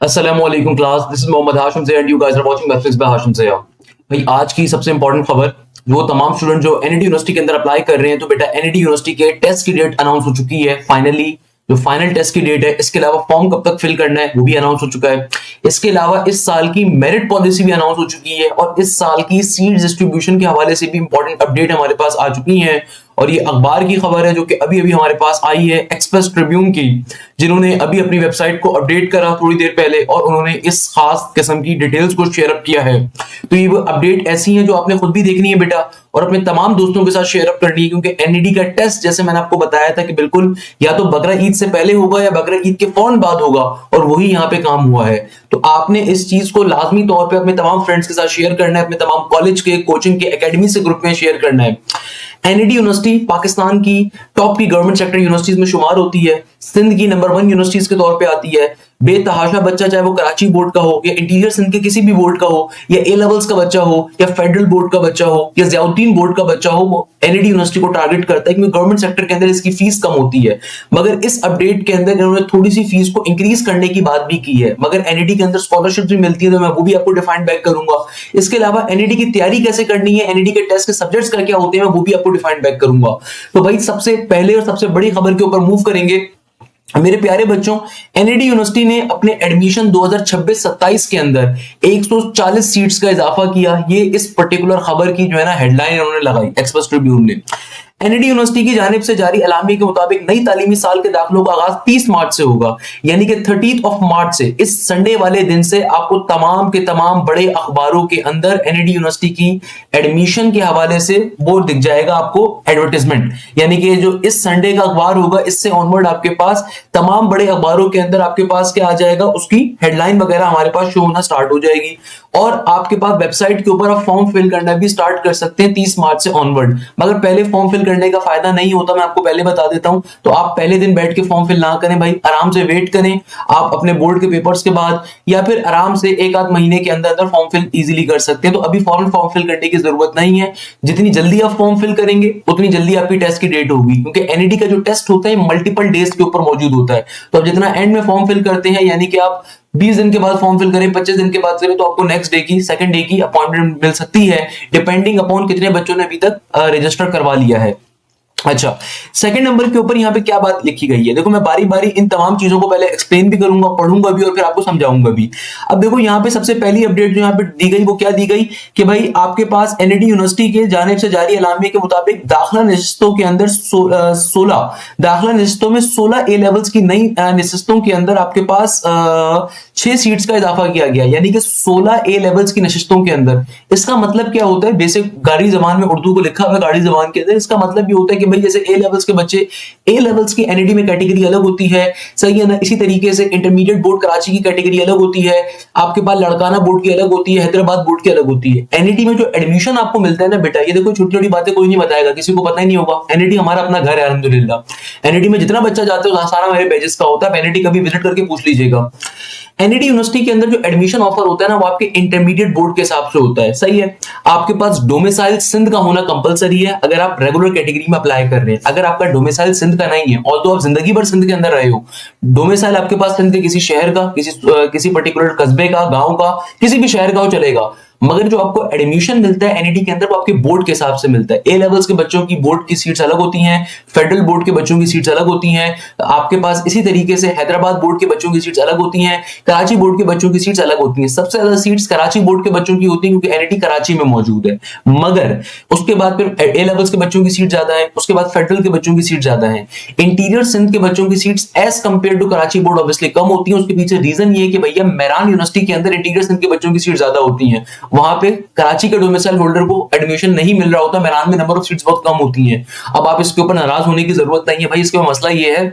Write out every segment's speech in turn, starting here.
अस्सलामुअलैकुम class, this is Mohammad Hashim से and you guys are watching mathematics by Hashim से। भाई आज की सबसे इंपॉर्टेंट खबर, जो तमाम स्टूडेंट जो एनईडी यूनिवर्सिटी के अंदर अप्लाई कर रहे हैं, तो बेटा एनईडी यूनिवर्सिटी के टेस्ट की डेट अनाउंस हो चुकी है फाइनली। जो फाइनल टेस्ट की डेट है, इसके अलावा फॉर्म कब तक फिल करना है वो भी अनाउंस हो चुका है। इसके अलावा इस साल की मेरिट पॉलिसी भी अनाउंस हो चुकी है और इस साल की सीट डिस्ट्रीब्यूशन के हवाले से भी इंपॉर्टेंट अपडेट हमारे पास आ चुकी है। और ये अखबार की खबर है जो कि अभी अभी हमारे पास आई है एक्सप्रेस ट्रिब्यून की, जिन्होंने अभी अपनी वेबसाइट को अपडेट करा थोड़ी देर पहले और उन्होंने इस खास किस्म की डिटेल्स को शेयर अप किया है। तो ये अपडेट ऐसी है जो आपने खुद भी देखनी है बेटा, और अपने तमाम दोस्तों के साथ शेयर अप करनी है, क्योंकि एनईडी का टेस्ट जैसे मैंने आपको बताया था कि बिल्कुल या तो बकरा ईद से पहले होगा या बकरा ईद के फौरन बाद होगा, और वही यहाँ पे काम हुआ है। तो आपने इस चीज को लाजमी तौर पे अपने तमाम फ्रेंड्स के साथ शेयर करना है, अपने तमाम कॉलेज के, कोचिंग के, एकेडमी से ग्रुप में शेयर करना है। एनईडी यूनिवर्सिटी पाकिस्तान की टॉप की गवर्नमेंट सेक्टर यूनिवर्सिटीज में शुमार होती है, सिंध की नंबर 1 यूनिवर्सिटीज के तौर पे आती है। बेतहाशा बच्चा, चाहे वो कराची बोर्ड का हो या इंटीरियर सिंध के किसी भी बोर्ड का हो, या ए लेवल्स का बच्चा हो या फेडरल बोर्ड का बच्चा हो या ज़ियाउद्दीन बोर्ड का बच्चा हो, वो एनईडी यूनिवर्सिटी को टारगेट करता है, क्योंकि गवर्नमेंट सेक्टर के अंदर इसकी फीस कम होती है। मगर इस अपडेट के अंदर इन्होंने थोड़ी सी फीस को इंक्रीज करने की बात भी की है। मगर एनईडी के अंदर स्कॉलरशिप भी मिलती है, तो मैं वो भी आपको डिफाइन बैक करूंगा। इसके अलावा एनईडी की तैयारी कैसे करनी है, एनईडी के टेस्ट के सब्जेक्ट्स क्या क्या होते हैं, मैं वो भी आपको डिफाइन बैक करूंगा। तो भाई सबसे पहले और सबसे बड़ी खबर के ऊपर मूव करेंगे। मेरे प्यारे बच्चों, एनईडी यूनिवर्सिटी ने अपने एडमिशन 2026-27 के अंदर 140 सीट्स का इजाफा किया। ये इस पर्टिकुलर खबर की जो है ना हेडलाइन उन्होंने लगाई एक्सप्रेस ट्रिब्यून ने। एनईडी यूनिवर्सिटी की जानिब से जारी अलामी के मुताबिक नई तालीमी साल के दाखिलों का आगाज 30 मार्च से होगा, यानी कि 30 ऑफ मार्च से, इस संडे वाले दिन से आपको तमाम के तमाम बड़े अखबारों के अंदर एनईडी यूनिवर्सिटी की एडमिशन के हवाले से वो दिख जाएगा आपको एडवर्टाइजमेंट। यानी कि जो इस संडे का अखबार होगा, इससे ऑनवर्ड आपके पास तमाम बड़े अखबारों के अंदर आपके पास क्या आ जाएगा, उसकी हेडलाइन वगैरह हमारे पास शो होना स्टार्ट हो जाएगी। और आपके पास वेबसाइट के ऊपर आप फॉर्म फिल करना भी स्टार्ट कर सकते हैं 30 मार्च से ऑनवर्ड। मगर पहले फॉर्म फिल करने का फायदा नहीं होता, मैं आपको पहले बता देता हूं। तो आप पहले दिन बैठ के फॉर्म फिल ना करें भाई, आराम से वेट करें आप अपने बोर्ड के पेपर्स के बाद, या फिर आराम से एक आध महीने के अंदर अंदर फॉर्म फिल इजीली कर सकते हैं। तो अभी फॉर्म फिल करने की जरूरत नहीं है। जितनी जल्दी आप फॉर्म फिल करेंगे उतनी जल्दी आपकी टेस्ट की डेट होगी, क्योंकि एनईडी का जो टेस्ट होता है मल्टीपल डेज के ऊपर मौजूद होता है। तो अब जितना एंड में फॉर्म फिल करते हैं, यानी कि आप 20 दिन के बाद फॉर्म फिल करें, 25 दिन के बाद करें, तो आपको नेक्स्ट डे की, सेकंड डे की अपॉइंटमेंट मिल सकती है, डिपेंडिंग अपॉन कितने बच्चों ने अभी तक रजिस्टर करवा लिया है। अच्छा, सेकंड नंबर के ऊपर यहाँ पे क्या बात लिखी गई है, देखो मैं बारी बारी इन तमाम चीजों को पहले एक्सप्लेन भी करूंगा, पढ़ूंगा भी और फिर आपको समझाऊंगा भी। अब देखो यहाँ पे सबसे पहली अपडेट जो यहाँ पे दी गई वो क्या दी गई कि भाई आपके पास एनईडी यूनिवर्सिटी के जानिब से जारी अलामिया के मुताबिक दाखिला नशिस्तों के अंदर 16 दाखिला नशिस्तों में 16 ए लेवल्स की नई नशिस्तों के अंदर आपके पास 6 सीट्स का इजाफा किया गया, यानी कि 16 ए लेवल्स की नशिस्तों के अंदर। इसका मतलब क्या होता है, बेसिक गाड़ी जबान में उर्दू को लिखा हुआ है गाड़ी जबान के अंदर, इसका मतलब ये होता है कि भाई जैसे ए लेवल्स के बच्चे, ए लेवल्स की एनईडी में कैटेगरी अलग होती है, सही है ना। इसी तरीके से इंटरमीडिएट बोर्ड कराची की कैटेगरी अलग होती है, आपके पास लड़काना बोर्ड की अलग होती है, हैदराबाद बोर्ड की अलग होती है। एनईडी में जो एडमिशन आपको मिलता है ना बेटा, ये देखो छोटी छोटी बातें कोई नहीं बताएगा, किसी को पता ही नहीं होगा। एनईडी हमारा अपना घर है अल्हम्दुलिल्लाह। एनईडी में जितना बच्चा जाते हो सारा मेरे बैचेस का होता है, एनईडी कभी विजिट करके पूछ लीजिएगा। एनईडी यूनिवर्सिटी के अंदर जो एडमिशन ऑफर होता है ना, वो आपके इंटरमीडिएट बोर्ड के हिसाब से होता है, सही है। आपके पास डोमिसाइल सिंध का होना कंपलसरी है अगर आप रेगुलर कैटेगरी में अप्लाई कर रहे हैं। अगर आपका डोमिसाइल सिंध का नहीं है, और तो आप जिंदगी भर सिंध के अंदर रहे हो, डोमिसाइल आपके पास सिंध के किसी शहर का, किसी पर्टिकुलर कस्बे का, गांव का, किसी भी शहर का हो चलेगा, मगर जो आपको एडमिशन मिलता है एनईडी के अंदर वो आपके बोर्ड के हिसाब से मिलता है। ए लेवल्स के बच्चों की बोर्ड की सीट्स अलग होती हैं, फेडरल बोर्ड के बच्चों की सीट्स अलग होती हैं, आपके पास इसी तरीके से हैदराबाद बोर्ड के बच्चों की सीट्स अलग होती हैं, कराची बोर्ड के बच्चों की सीट्स अलग होती हैं। सबसे ज्यादा सीट्स कराची बोर्ड के बच्चों की होती है, क्योंकि एनईडी कराची में मौजूद है। मगर उसके बाद फिर ए लेवल्स के बच्चों की सीट ज्यादा है, उसके बाद फेडरल के बच्चों की सीट ज्यादा है। इंटीरियर सिंध के बच्चों की seats as compare to Karachi board obviously कम होती है। उसके पीछे रीजन ये है कि भैया मेरान यूनिवर्सिटी के अंदर इंटीरियर सिंध के बच्चों की सीट ज्यादा होती है, वहां पे कराची के डोमिसाइल होल्डर को एडमिशन नहीं मिल रहा होता, मैदान में नंबर ऑफ सीट्स बहुत कम होती हैं। अब आप इसके ऊपर नाराज होने की जरूरत नहीं है भाई, इसका मसला ये है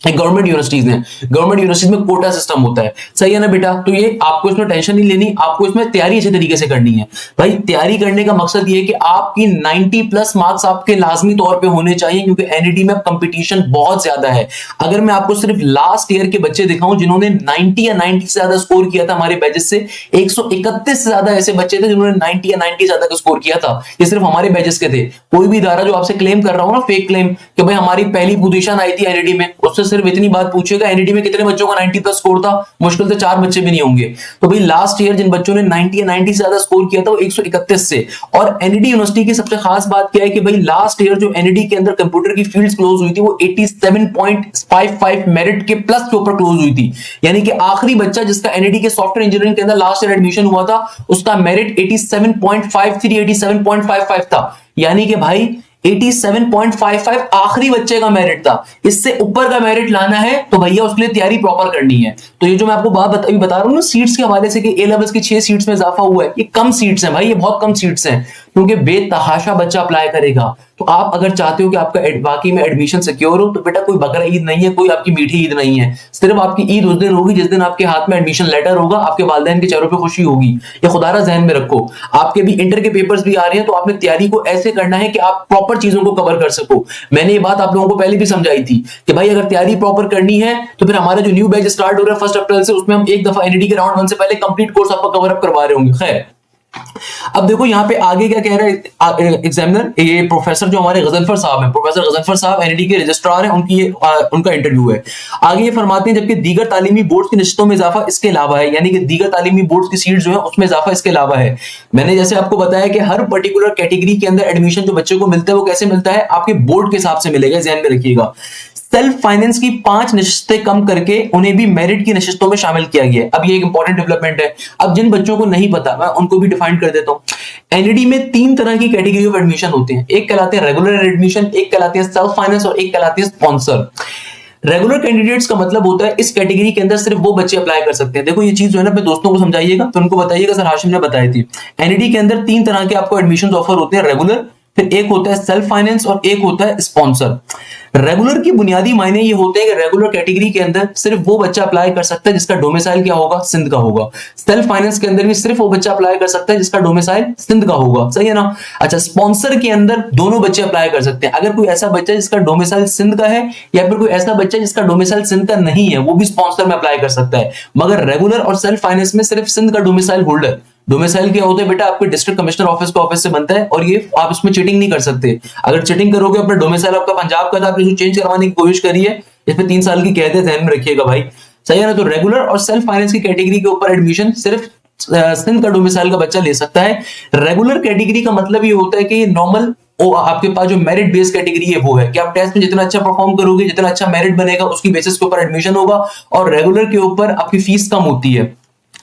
गवर्नमेंट यूनिवर्सिटीज हैं, गवर्नमेंट यूनिवर्सिटीज में कोटा सिस्टम होता है, सही है ना बेटा। तो ये आपको इसमें टेंशन नहीं लेनी, आपको इसमें तैयारी अच्छे तरीके से करनी है भाई। तैयारी करने का मकसद ये है कि आपकी 90 प्लस मार्क्स आपके लाजमी तौर पे होने चाहिए, क्योंकि एनईडी में कंपटीशन बहुत ज्यादा है। अगर मैं आपको सिर्फ लास्ट ईयर के बच्चे दिखाऊं जिन्होंने 90 या 90 से ज्यादा स्कोर किया था हमारे बैचेस से, 131 से ज्यादा ऐसे बच्चे थे जिन्होंने 90 या 90 से ज्यादा का स्कोर किया था। ये सिर्फ हमारे बैचेस के थे। कोई भी इदारा जो आपसे क्लेम कर रहा हो ना, फेक क्लेम कि भाई हमारी पहली पोजीशन आई थी एनईडी में, उससे सिर्फ इतनी बात पूछेगा एनईडी में कितने बच्चों का 90 प्लस स्कोर था, मुश्किल से 4 बच्चे भी नहीं होंगे। तो भाई लास्ट ईयर जिन बच्चों ने 90 या 90 से ज्यादा स्कोर किया था वो 131 से। और एनईडी यूनिवर्सिटी की सबसे खास बात क्या है कि भाई लास्ट ईयर जो एनईडी के अंदर कंप्यूटर की फील्ड्स क्लोज हुई थी वो 87.55 मेरिट के प्लस के ऊपर क्लोज हुई थी। यानी कि आखिरी बच्चा जिसका एनईडी के सॉफ्टवेयर इंजीनियरिंग के अंदर लास्ट ईयर एडमिशन हुआ था उसका मेरिट 87.53 87.55 था। यानी कि भाई 87.55 आखिरी बच्चे का मेरिट था। इससे ऊपर का मेरिट लाना है तो भैया उसके लिए तैयारी प्रॉपर करनी है। तो ये जो मैं आपको बात अभी बता रहा हूं ना सीट्स के हवाले से कि ए लेवल्स की 6 सीट्स में इजाफा हुआ है, ये कम सीट्स हैं भाई, ये बहुत कम सीट्स हैं क्योंकि बेतहाशा बच्चा अप्लाई करेगा। तो आप अगर चाहते हो कि आपका वाकई में एडमिशन सिक्योर हो तो बेटा कोई बकरा ईद नहीं है, कोई आपकी मीठी ईद नहीं है। सिर्फ आपकी ईद उस दिन होगी जिस दिन आपके हाथ में एडमिशन लेटर होगा, आपके वालिदैन के चेहरों पे खुशी होगी। ये खुदारा जहन में रखो। आपके भी इंटर के पेपर्स भी आ रहे हैं तो आपने तैयारी को ऐसे करना है कि आप प्रॉपर चीजों को कवर कर सको। मैंने ये बात आप लोगों को पहले भी समझाई थी कि भाई अगर तैयारी प्रॉपर करनी है तो फिर हमारा जो न्यू बैच स्टार्ट हो रहा है 1 अप्रैल से, उसमें हम एक दफा एनईडी के राउंड 1 से पहले कंप्लीट कोर्स आपका कवर अप करवा रहे होंगे। खैर अब देखो यहाँ पे आगे क्या कह रहा है एग्जामिनर, ये प्रोफेसर जो हमारे गजनफर साहब हैं, प्रोफेसर गजनफर साहब एनईडी के रजिस्ट्रार हैं, उनका इंटरव्यू है। आगे ये फरमाते हैं जबकि दीगर तालीमी बोर्ड की निश्चितों में इजाफा इसके अलावा है, यानी कि दीगर तालीमी बोर्ड की सीट जो है उसमें इजाफा इसके अलावा है। मैंने जैसे आपको बताया कि हर पर्टिकुलर कैटेगरी के अंदर एडमिशन जो बच्चे को मिलता है वो कैसे मिलता है, आपके बोर्ड के हिसाब से मिलेगा, ध्यान में रखिएगा। सेल्फ फाइनेंस की 5 नशिस्तें कम करके उन्हें भी मेरिट की नशिस्तों में शामिल किया गया है। अब ये एक इंपॉर्टेंट डेवलपमेंट है। अब जिन बच्चों को नहीं पता मैं उनको भी डिफाइन कर देता हूं। एनईडी में 3 तरह की कैटेगरी ऑफ एडमिशन होते हैं, एक कहलाते हैं रेगुलर एडमिशन, एक कहलाते हैं सेल्फ फाइनेंस और एक कहलाती है स्पॉन्सर। रेगुलर कैंडिडेट्स का मतलब होता है इस कैटेगरी के अंदर सिर्फ वो बच्चे अप्लाई कर सकते हैं। देखो ये चीज जो है ना अपने दोस्तों को समझाइएगा, तो उनको बताइएगा सर हाशिम ने बताई थी। एनईडी के अंदर 3 तरह के आपको एडमिशन ऑफर होते हैं, रेगुलर, फिर एक होता है सेल्फ फाइनेंस और एक होता है स्पॉन्सर। रेगुलर की बुनियादी मायने ये होते हैं कि रेगुलर कैटेगरी के अंदर सिर्फ वो बच्चा अप्लाई कर सकता है जिसका डोमिसाइल क्या होगा, सिंध का होगा। सेल्फ फाइनेंस के अंदर भी सिर्फ वो बच्चा अप्लाई कर सकता है जिसका डोमिसाइल सिंध का होगा, सही है ना। अच्छा, स्पॉन्सर के अंदर दोनों बच्चे अप्लाई कर सकते हैं। अगर कोई ऐसा बच्चा जिसका डोमिसाइल सिंध का है या फिर कोई ऐसा बच्चा जिसका डोमिसाइल सिंध का नहीं है वो भी स्पॉन्सर में अप्लाई कर सकता है। मगर रेगुलर और सेल्फ फाइनेंस में सिर्फ सिंध का डोमिसाइल होल्डर, डोमिसाइल क्या होता है बेटा, आपके डिस्ट्रिक्ट कमिश्नर ऑफिस का ऑफिस से बनता है और ये आप इसमें चीटिंग नहीं कर सकते। अगर चीटिंग करोगे अपना डोमिसाइल आपका पंजाब का था, आपने चेंज करवाने की कोशिश करी है, इसमें 3 साल की कैद है, ध्यान में रखिएगा भाई, सही है ना। तो रेगुलर और सेल्फ फाइनेंस की कैटेगरी के ऊपर एडमिशन सिर्फ सिंध का डोमिसाइल का बच्चा ले सकता है। रेगुलर कैटेगरी का मतलब ये होता है कि नॉर्मल आपके पास जो मेरिट बेस्ड कैटेगरी है वो है कि आप टेस्ट में जितना अच्छा परफॉर्म करोगे, जितना अच्छा मेरिट बनेगा उसकी बेसिस के ऊपर एडमिशन होगा। और रेगुलर के ऊपर आपकी फीस कम होती है।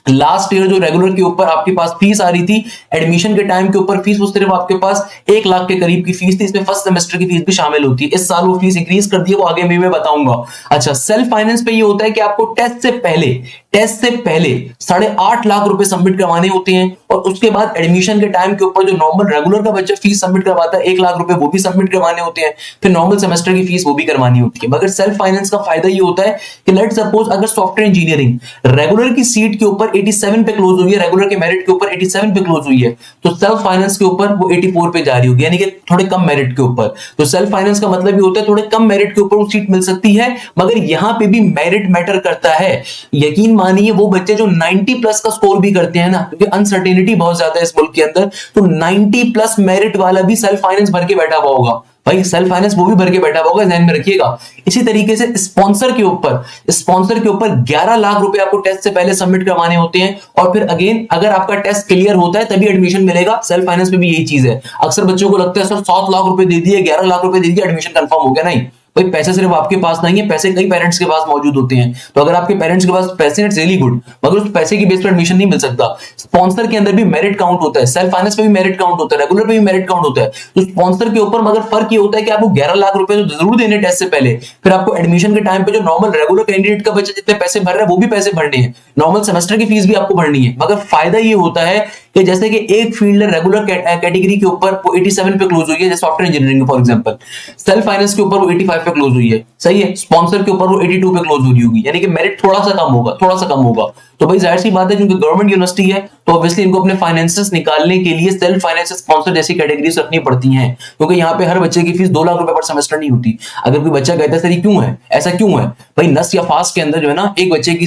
लास्ट ईयर जो रेगुलर के ऊपर आपके पास फीस आ रही थी एडमिशन के टाइम के ऊपर फीस, वो सिर्फ आपके पास 1 लाख के करीब की फीस थी, इसमें फर्स्ट सेमेस्टर की फीस भी शामिल होती है। इस साल वो फीस इंक्रीज कर दी है, वो आगे मैं बताऊंगा। अच्छा, सेल्फ फाइनेंस पे ये होता है कि आपको टेस्ट से पहले 8.5 लाख रुपए सबमिट करवाने होते हैं और उसके बाद एडमिशन के टाइम के ऊपर जो नॉर्मल रेगुलर का बच्चा फीस सबमिट करवाता है 1 लाख रुपए वो भी सबमिट करवाने होते हैं, फिर नॉर्मल सेमेस्टर की फीस वो भी करवानी होती है। मगर सेल्फ फाइनेंस का फायदा ये होता है कि लेट सपोज अगर सॉफ्टवेयर इंजीनियरिंग रेगुलर की सीट के ऊपर 87 पे क्लोज हुई है, रेगुलर के मेरिट के ऊपर 87 पे क्लोज हुई है, तो सेल्फ फाइनेंस के ऊपर वो 84 पे जा रही होगी, यानी कि थोड़े कम मेरिट के ऊपर। तो सेल्फ फाइनेंस का मतलब ये होता है थोड़े कम मेरिट के ऊपर वो सीट मिल सकती है, मगर यहां पे भी मेरिट मैटर करता है। यकीन मानिए वो बच्चे जो 90 प्लस का स्कोर भी करते हैं ना, क्योंकि अनसर्टेनिटी बहुत ज्यादा है इस मुल्क के अंदर, तो 90 प्लस मेरिट वाला भी सेल्फ फाइनेंस भर के बैठा हुआ होगा भाई, सेल्फ फाइनेंस वो भी भर के बैठा होगा, ध्यान में रखिएगा। इसी तरीके से स्पॉन्सर के ऊपर 11 लाख रुपए आपको टेस्ट से पहले सबमिट करवाने होते हैं और फिर अगेन अगर आपका टेस्ट क्लियर होता है तभी एडमिशन मिलेगा। सेल्फ फाइनेंस में भी यही चीज है। अक्सर बच्चों को लगता है सर 7 लाख रुपए दे दिए, 11 लाख रुपए दे दिए, एडमिशन कंफर्म हो गया। नहीं भाई, पैसे सिर्फ आपके पास नहीं है, पैसे कई पेरेंट्स के पास मौजूद होते हैं। तो अगर आपके पेरेंट्स के पास पैसे इट्स रियली गुड, मगर उस पैसे की बेस पर एडमिशन नहीं मिल सकता। स्पॉन्सर के अंदर भी मेरिट काउंट होता है, सेल्फ फाइनेंस में भी मेरिट काउंट होता है, रेगुलर में भी मेरिट काउंट होता है। तो स्पॉन्सर के ऊपर मगर फर्क ये होता है कि आपको 11 लाख रुपए तो जरूर देने टेस्ट से पहले, फिर आपको एडमिशन के टाइम पे जो नॉर्मल रेगुलर कैंडिडेट का बच्चा जितने पैसे भर रहा है वो भी पैसे भरने हैं, नॉर्मल सेमेस्टर की फीस भी आपको भरनी है। मगर फायदा ये होता है कि जैसे कि एक फील्ड रेगुलर कैटेगरी के ऊपर वो 87 पे क्लोज हुई है, जैसे software engineering for example, self finance के ऊपर वो 85 पे क्लोज हुई है, सही है। स्पॉन्सर के ऊपर वो 82 पे क्लोज हो रही होगी, यानी कि मेरिट थोड़ा सा कम होगा। तो भाई जाहिर सी बात है क्योंकि गवर्नमेंट यूनिवर्सिटी है तो ऑब्वियसली इनको अपने फाइनेंसेस निकालने के लिए सेल्फ फाइनेंस स्पॉन्सर जैसी कैटेगरीज रखनी पड़ती हैं, क्योंकि यहाँ पे हर बच्चे की फीस 2 लाख रुपए पर सेमेस्टर नहीं होती। अगर कोई बच्चा कहता है सर ये क्यों है, ऐसा क्यों है भाई, नस या फास के अंदर जो है ना एक बच्चे की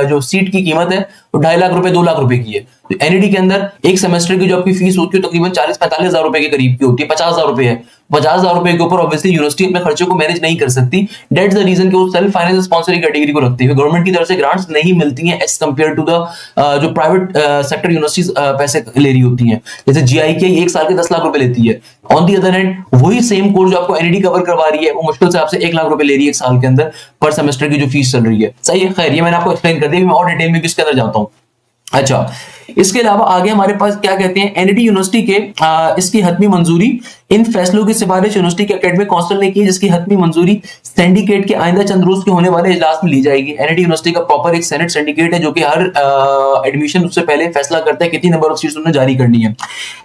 जो सीट की कीमत है वो 2.5 लाख रुपए 2 लाख रुपए की है। तो एनईडी के अंदर एक सेमेस्टर की जो आपकी फीस होती है तकरीबन 40-45 हजार रुपए के करीब की होती है, 50 हजार रुपए है। 50 हजार रुपए के ऊपर ऑब्वियसली यूनिवर्सिटी अपने खर्चे को मैनेज नहीं कर सकती। दैट्स द रीजन कि वो सेल्फ फाइनेंस स्पॉन्सरी कैटेगरी को रखती है। गवर्नमेंट की तरफ से ग्रांट्स नहीं मिलती हैं एज कंपेयर टू द जो प्राइवेट सेक्टर यूनिवर्सिटीज पैसे ले रही होती हैं। जैसे जीआईके एक साल के 10 लाख रुपए लेती है, ऑन दी अदर हैंड वही सेम कोर्स जो आपको एनईडी कवर करवा रही है वो मुश्किल से आपसे 1 लाख रुपए ले रही है एक साल के अंदर पर सेमेस्टर की जो फीस चल रही है। सही है, खैर ये मैंने आपको एक्सप्लेन कर दिया, मैं और डिटेल में भी इसके अंदर जाता हूं। अच्छा, इसके अलावा आगे हमारे पास क्या कहते हैं, एनईडी यूनिवर्सिटी के इसकी हतमी मंजूरी इन फैसलों की सिफारिश यूनिवर्सिटी के एकेडमिक काउंसिल ने की, जिसकी हतमी मंजूरी सिंडिकेट के आइंदा चंद रोज के होने वाले इजलास में ली जाएगी। एनईडी यूनिवर्सिटी का प्रॉपर एक सेनेट सिंडिकेट है जो कि हर एडमिशन उससे पहले फैसला करता है कितनी नंबर ऑफ सीट्स उन्हें जारी करनी है।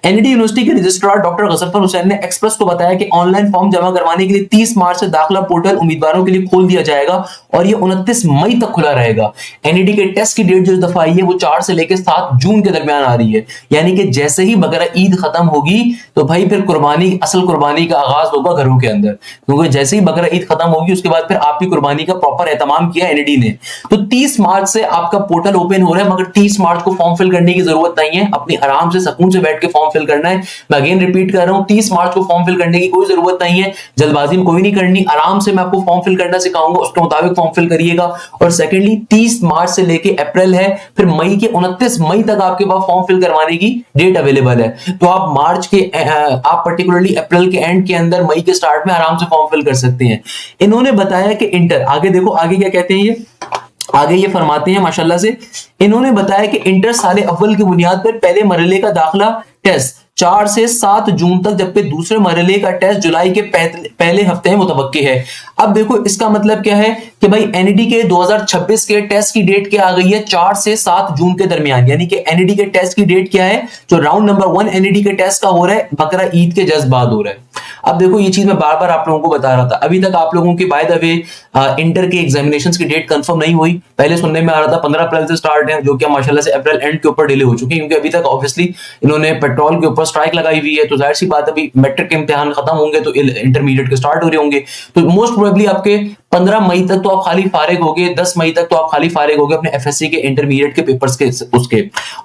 एनईडी यूनिवर्सिटी के रजिस्ट्रार डॉक्टर गजफर हुसैन ने एक्सप्रेस को बताया कि ऑनलाइन फॉर्म जमा करवाने के लिए 30 मार्च से दाखिला पोर्टल उम्मीदवारों के लिए खोल दिया जाएगा और ये 29 मई तक खुला रहेगा। एनईडी के टेस्ट की डेट जो इस दफा आई है वो 4 से लेकर 7 जून के दरमियान आ रही है, यानी कि जैसे ही बकरा ईद खत्म होगी तो भाई फिर कुर्बानी, असल कुर्बानी का आगाज होगा घरों के अंदर, क्योंकि जैसे ही बकरा ईद खत्म होगी उसके बाद फिर आपकी कुर्बानी का प्रॉपर एहतमाम किया एनईडी ने। तो 30 मार्च से आपका पोर्टल ओपन हो रहा है, मगर 30 मार्च को फॉर्म फिल करने की जरूरत नहीं है, अपनी आराम से सुकून से बैठ के फॉर्म फिल करना है। मैं अगेन रिपीट कर रहा हूं, 30 मार्च को फॉर्म फिल करने की कोई जरूरत नहीं है, जल्दबाजी में कोई नहीं करनी, आराम से मैं आपको फॉर्म फिल करना सिखाऊंगा, उसके मुताबिक फॉर्म फिल करिएगा। और सेकेंडली 30 मार्च से लेके अप्रैल है, फिर मई के 29 मई तक आपके पास फॉर्म फिल करवाने की डेट अवेलेबल है। तो आप मार्च के आप पर्टिकुलरली अप्रैल के एंड के अंदर, मई के स्टार्ट में आराम से फॉर्म फिल कर सकते हैं। इन्होंने बताया कि इंटर, आगे देखो आगे क्या कहते हैं ये, आगे ये फरमाते हैं माशाल्लाह से, इन्होंने बताया कि इंटर साले अव्वल की बुनियाद पर पहले मरहले का दाखिला टेस्ट 4 से 7 जून तक, जबकि दूसरे मरहले का टेस्ट जुलाई के पहले हफ्ते में मुतवक्की है। अब देखो इसका मतलब क्या है कि भाई एनईडी के 2026 के टेस्ट की डेट क्या आ गई है, 4 से 7 जून के दरमियान, यानी कि एनईडी के टेस्ट की डेट क्या है, जो राउंड नंबर 1 एनईडी के टेस्ट का हो रहा है बकरा ईद के जस्ट बाद हो रहा है। अब देखो ये चीज मैं बार बार आप लोगों को बता रहा था, अभी तक आप लोगों की बाय द वे इंटर के एग्जामिनेशंस की डेट कंफर्म नहीं हुई। पहले सुनने में आ रहा था 15 अप्रैल से स्टार्ट है, जो कि माशाल्लाह से अप्रैल एंड के ऊपर डिले हो चुकी है, क्योंकि अभी तक ऑब्वियसली इन्होंने पेट्रोल के ऊपर स्ट्राइक लगाई हुई है। तो जाहिर सी बात, अभी मैट्रिक के इम्तिहान खत्म होंगे तो इंटरमीडिएट के स्टार्ट हो रहे होंगे, तो मोस्ट प्रोबेबली आपके 15 मई तक तो आप खाली फारिग होगे, 10 मई तक तो आप खाली फारिग होगे अपने एफएससी के इंटरमीडिएट के पेपर्स के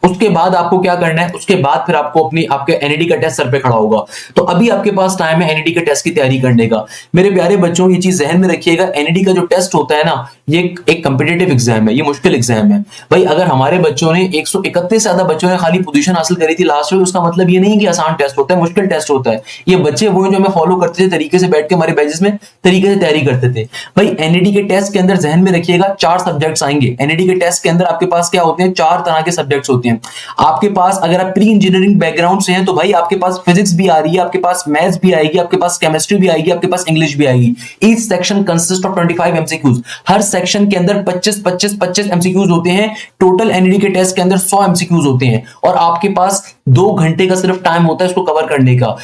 उसके बाद आपको क्या करना है, उसके बाद फिर आपको आपके एनईडी का टेस्ट सर पे खड़ा होगा। तो अभी आपके पास टाइम है एनईडी के टेस्ट की तैयारी करने का। मेरे प्यारे बच्चों, ये चीज जहन में रखिएगा, एनईडी का जो टेस्ट होता है ना, ये एक कॉम्पिटिटिव एग्जाम है, ये मुश्किल एग्जाम है भाई। अगर हमारे बच्चों ने 131 से ज्यादा बच्चों ने खाली पोजीशन हासिल करी थी लास्ट ईयर, उसका मतलब ये नहीं कि आसान टेस्ट होता है, मुश्किल टेस्ट होता है। ये बच्चे वो जो हमें फॉलो करते थे तरीके से, बैठ के हमारे बैचेस में तरीके से तैयारी करते थे। भाई एनईडी के टेस्ट के अंदर जहन में रखिएगा 4 सब्जेक्ट्स आएंगे। एनईडी के टेस्ट के अंदर आपके पास क्या होते हैं, 4 तरह के सब्जेक्ट्स होते हैं आपके पास। अगर आप प्री इंजीनियरिंग बैकग्राउंड से हैं तो भाई आपके पास फिजिक्स भी आ रही है, आपके पास मैथ्स भी आएगी, आपके पास केमिस्ट्री भी आएगी, आपके पास इंग्लिश भी आएगी। Each section consist of 25 MCQs. Her section के अंदर 25 एमसीक्यूज होते हैं। टोटल एनईडी के टेस्ट के अंदर 100 एमसीक्यूज होते हैं और आपके पास 2 घंटे का सिर्फ टाइम होता है इसको कवर करने का।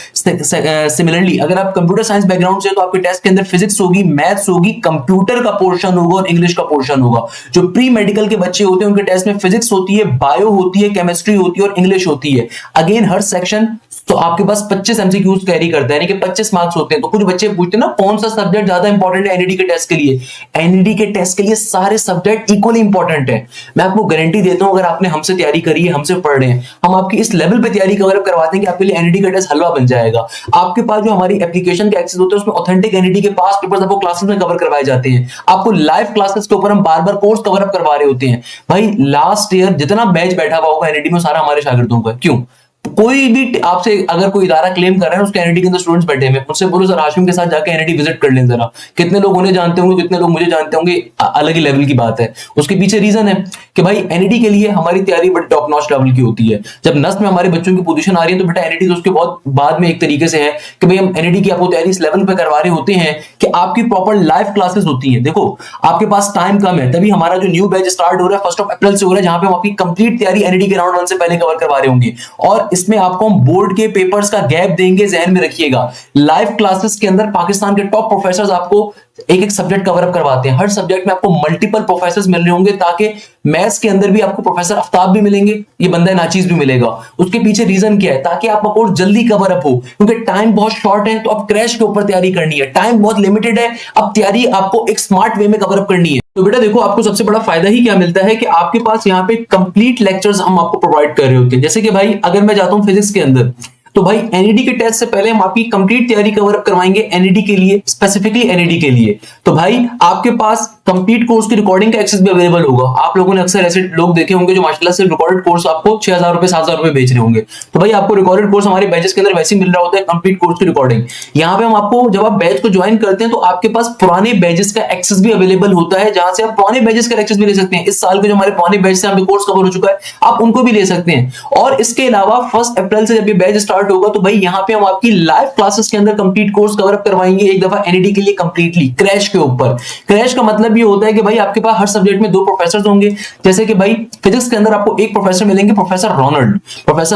सिमिलरली अगर आप कंप्यूटर साइंस बैकग्राउंड से, तो आपके टेस्ट के अंदर फिजिक्स होगी, मैथ्स होगी, कंप्यूटर का पोर्शन होगा और इंग्लिश का पोर्शन होगा। जो प्री मेडिकल के बच्चे होते हैं उनके टेस्ट में फिजिक्स होती है, बायो होती है, केमिस्ट्री होती है और इंग्लिश होती है। अगेन हर सेक्शन तो आपके पास 25 एमसीक्यूज कैरी करता है, यानी कि 25 मार्क्स होते हैं। तो कुछ बच्चे पूछते हैं ना कौन सा सब्जेक्ट ज्यादा इंपॉर्टेंट है एनईडी के टेस्ट के लिए। एनईडी के टेस्ट के लिए सारे सब्जेक्ट इक्वली इंपॉर्टेंट है। मैं आपको गारंटी देता हूं, अगर आपने हमसे तैयारी करी है, हमसे पढ़ रहे हैं, हम आपकी इस लेवल पे तैयारी कवर करवाते हैं कि आपके लिए एनईडी का टेस्ट हलवा बन जाएगा। आपके पास जो हमारी एप्लीकेशन के एक्सेस होते हैं उसमें ऑथेंटिक एनईडी के पास पेपर्स आपको क्लासेस में कवर करवाए जाते हैं। आपको लाइव क्लासेस के ऊपर हम बार बार कोर्स कवर अप करवा रहे होते हैं। भाई लास्ट ईयर जितना बैच बैठा हुआ होगा एनईडी में सारा हमारे शागिर्दों का। क्यों? कोई भी आपसे अगर कोई इदारा क्लेम कर रहा है उसके एनईडी के अंदर स्टूडेंट्स बैठे हैं, मुझसे बोलो सर हाशिम के साथ जाके एनईडी विजिट कर लें जरा। कितने लोग उन्हें जानते होंगे, कितने लोग मुझे जानते होंगे, अलग ही लेवल की बात है। उसके पीछे रीजन है कि भाई एनईडी के लिए हमारी तैयारी बड़ी टॉप नॉच लेवल की होती है। जब नस्ल में हमारे बच्चों की पोजीशन आ रही है तो बेटा एनईडी तो उसके बहुत बाद में एक तरीके से है कि भाई हम एनईडी की आपको तैयारी इस लेवल पे करवा रहे होते हैं कि आपकी प्रॉपर लाइव क्लासेस होती हैं। देखो आपके पास टाइम कम है, तभी हमारा जो न्यू बैच स्टार्ट हो रहा है 1 अप्रैल से हो रहा है, जहां पे हम आपकी कंप्लीट तैयारी एनईडी के राउंड 1 से पहले कवर करवा रहे होंगे। और इसमें आपको हम बोर्ड के पेपर्स का गैप देंगे, जहन में रखिएगा। लाइव क्लासेस के अंदर पाकिस्तान के टॉप प्रोफेसर्स आपको एक एक सब्जेक्ट कवर अप करवाते हैं। हर सब्जेक्ट में आपको मल्टीपल प्रोफेसर मिल रहे होंगे, ताकि मैथ्स के अंदर भी आपको प्रोफेसर आफ्ताब भी मिलेंगे, ये बंदा नाचीज भी मिलेगा। उसके पीछे रीजन क्या है? ताकि आपका कोर्स जल्दी कवर अप हो, क्योंकि टाइम बहुत शॉर्ट है, तो अब क्रैश के ऊपर तैयारी करनी है, टाइम बहुत लिमिटेड है, अब तैयारी आपको एक स्मार्ट वे में कवर अप करनी है। तो बेटा देखो, आपको सबसे बड़ा फायदा ही क्या मिलता है कि आपके पास यहाँ पे कंप्लीट लेक्चर्स हम आपको प्रोवाइड कर रहे होते हैं। जैसे कि भाई अगर मैं जाता हूं फिजिक्स के अंदर, तो भाई एनईडी के टेस्ट से पहले हम आपकी कंप्लीट तैयारी कवर अप करवाएंगे एनईडी के लिए, स्पेसिफिकली एनईडी के लिए। तो भाई आपके पास कंप्लीट कोर्स की रिकॉर्डिंग का एक्सेस भी अवेलेबल होगा। आप लोगों ने अक्सर ऐसे लोग देखे होंगे जो माशाल्लाह से रिकॉर्डेड कोर्स आपको 6000 रुपए 7000 रुपए बेच रहे होंगे। तो भाई आपको रिकॉर्डेड कोर्स हमारे बैचेस के अंदर वैसे ही मिल रहा होता है, कंप्लीट कोर्स की रिकॉर्डिंग। यहाँ पे हम आपको, जब आप बैच को ज्वाइन करते हैं तो आपके पास पुराने बैचेस का एक्सेस भी अवेलेबल होता है, जहां से आप पुराने बैचेस का एक्सेस भी ले सकते हैं। इस साल के जो हमारे पुराने बैच से कोर्स कवर हो चुका है, आप उनको भी ले सकते हैं। और इसके अलावा 1 अप्रैल से जब ये बैच स्टार्ट होगा, तो भाई यहाँ पे हम आपकी लाइव क्लासेस के अंदर कंप्लीट कोर्स कवर अप करवाएंगे एक दफा एनईडी के लिए कंप्लीटली क्रैश के ऊपर। क्रैश का मतलब ये होता है कि भाई आपके पास हर सब्जेक्ट में 2 प्रोफेसर होंगे। जैसे कि भाई फिजिक्स के अंदर आपको एक प्रोफेसर मिलेंगे, प्रोफेसर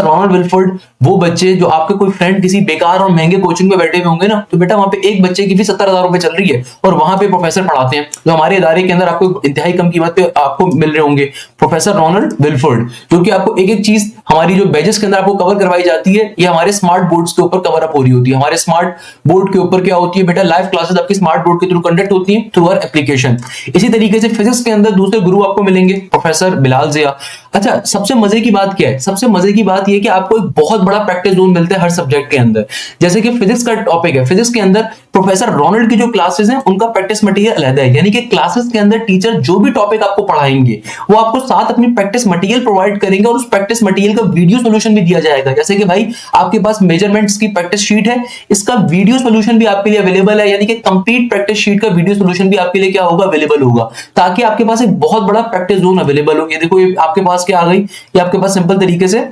रोनाल्ड विल्फोर्ड। वो बच्चे जो आपके कोई फ्रेंड किसी बेकार और महंगे कोचिंग में बैठे हुए होंगे ना, तो बेटा वहां पे एक बच्चे की फीस 70,000 रुपए चल रही है और वहां पे प्रोफेसर पढ़ाते हैं जो हमारे इदारे के अंदर आपको इंतहाई कम कीमत पे आपको मिल रहे होंगे। प्रोफेसर रोनाल्ड विल्फोर्ड, जो कि आपको एक एक चीज हमारी जो बैचेस के अंदर आपको कवर करवाई जाती है, ये हमारे स्मार्ट बोर्ड्स के ऊपर कवर अप हो रही होती है। हमारे स्मार्ट बोर्ड के ऊपर क्या होती है बेटा, लाइव क्लासेस आपकी स्मार्ट बोर्ड के थ्रू कंडक्ट होती हैं थ्रू आवर एप्लीकेशन। इसी तरीके से फिजिक्स के अंदर दूसरे गुरु आपको मिलेंगे, प्रोफेसर बिलाल जिया। अच्छा, सबसे मजे की बात क्या है? सबसे मजे की बात यह कि आपको एक बहुत बड़ा प्रैक्टिस जोन मिलता है हर सब्जेक्ट के अंदर। जैसे कि फिजिक्स का टॉपिक है, फिजिक्स के अंदर प्रोफेसर रोनाल्ड की जो क्लासेस हैं उनका प्रैक्टिस मटेरियल अलग है, यानी कि क्लासेस के अंदर टीचर जो भी टॉपिक आपको पढ़ाएंगे वो आपको साथ अपनी प्रैक्टिस मटेरियल प्रोवाइड करेंगे और उस प्रैक्टिस मटेरियल का वीडियो सॉल्यूशन भी दिया जाएगा। जैसे कि भाई आपके पास मेजरमेंट्स की प्रैक्टिस शीट है, इसका वीडियो सॉल्यूशन भी आपके लिए अवेलेबल है, यानी कि कंप्लीट प्रैक्टिस शीट का वीडियो सॉल्यूशन भी आपके लिए क्या होगा, अवेलेबल होगा, ताकि आपके पास एक बहुत बड़ा प्रैक्टिस जोन अवेलेबल हो। ये देखो, ये आपके पास क्या आ गई, ये आपके पास सिंपल तरीके से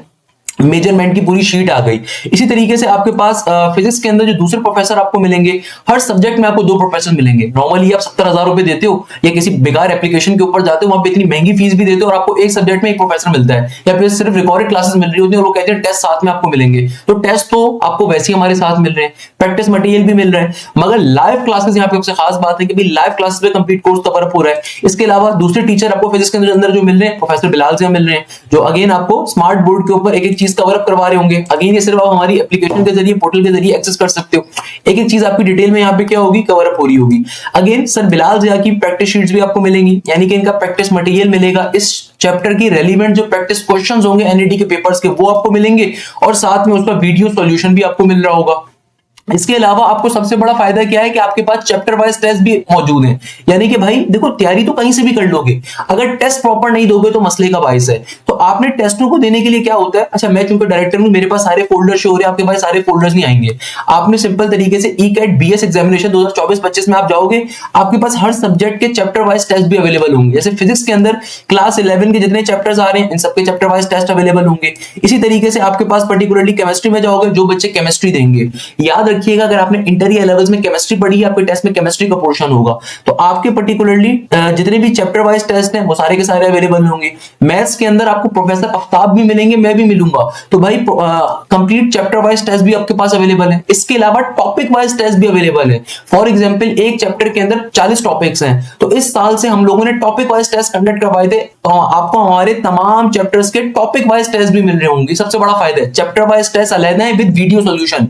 मेजरमेंट की पूरी शीट आ गई। इसी तरीके से आपके पास फिजिक्स के अंदर जो दूसरे प्रोफेसर आपको मिलेंगे, हर सब्जेक्ट में आपको 2 प्रोफेसर मिलेंगे। नॉर्मली आप 70,000 रुपए देते हो या किसी बेकार एप्लीकेशन के ऊपर जाते हो, वहां पे इतनी महंगी फीस भी देते हो और आपको एक सब्जेक्ट में एक प्रोफेसर मिलता है, या फिर सिर्फ रिकॉर्डेड क्लासेस मिल रही होती है और वो कहते हैं टेस्ट साथ में आपको मिलेंगे। तो टेस्ट तो आपको वैसे ही हमारे साथ मिल रहे हैं, प्रैक्टिस मटेरियल भी मिल रहा है, मगर लाइव क्लासेस यहाँ पे सबसे खास बात है कि भाई लाइव क्लासेस पे कंप्लीट कोर्स कवर अप हो रहा है। इसके अलावा दूसरे टीचर आपको फिजिक्स के अंदर जो मिल रहे हैं, प्रोफेसर बिलाल जिया मिल रहे हैं, जो अगेन आपको स्मार्ट बोर्ड के ऊपर एक एक चीज कवर अप करवा रहे होंगे। अगेन ये सिर्फ आप हमारी एप्लीकेशन के जरिए, पोर्टल के जरिए एक्सेस कर सकते हो। एक एक चीज आपकी डिटेल में यहाँ पे क्या होगी, कवर अप हो रही होगी। अगेन सर बिलाल जिया की प्रैक्टिस शीट्स भी आपको मिलेंगी, यानी कि इनका प्रैक्टिस मटेरियल मिलेगा। इस चैप्टर की रेलिवेंट जो प्रैक्टिस क्वेश्चंस होंगे एनईडी के पेपर्स के, वो आपको मिलेंगे और साथ में उसका वीडियो सॉल्यूशन भी आपको मिल रहा होगा। इसके अलावा आपको सबसे बड़ा फायदा क्या है कि आपके पास चैप्टर वाइज टेस्ट भी मौजूद हैं, यानी कि भाई देखो, तैयारी तो कहीं से भी कर लोगे, अगर टेस्ट प्रॉपर नहीं दोगे तो मसले का बाइस है। तो आपने टेस्टों को देने के लिए क्या होता है, अच्छा मैं चूंकि डायरेक्टर हूं, मेरे पास सारे फोल्डर शो हो रहे हैं, आपके पास सारे फोल्डर्स नहीं आएंगे। आपने सिंपल तरीके से ई-कैट बीएस एग्जामिनेशन 2024-25 में आप जाओगे, आपके पास हर सब्जेक्ट के चैप्टर वाइज टेस्ट भी अवेलेबल होंगे। जैसे फिजिक्स के अंदर क्लास 11 के जितने चैप्टर्स आ रहे हैं, इन सबके चैप्टर वाइज टेस्ट अवेलेबल होंगे। इसी तरीके से आपके पास पर्टिकुलरली केमिस्ट्री में जाओगे, जो बच्चे केमिस्ट्री देंगे, याद रखिएगा अगर आपने इंटर लेवल्स में केमिस्ट्री पढ़ी है, आपके टेस्ट में केमिस्ट्री का पोर्शन होगा, तो आपके पर्टिकुलरली जितने भी चैप्टर वाइज टेस्ट हैं वो सारे के सारे अवेलेबल होंगे। मैथ्स के अंदर आपको प्रोफेसर आफ्ताब भी मिलेंगे, मैं भी मिलूंगा, तो भाई कंप्लीट चैप्टर वाइज टेस्ट भी आपके पास अवेलेबल है। इसके अलावा टॉपिक वाइज टेस्ट भी अवेलेबल है। फॉर एग्जांपल एक चैप्टर के अंदर 40 टॉपिक्स हैं, तो इस साल से हम लोगों ने टॉपिक वाइज टेस्ट कंडक्ट करवाए थे, तो आपको हमारे तमाम चैप्टर्स के टॉपिक वाइज टेस्ट भी मिल रहे होंगे। सबसे बड़ा फायदा है, चैप्टर वाइज टेस्ट अलग है with video solution,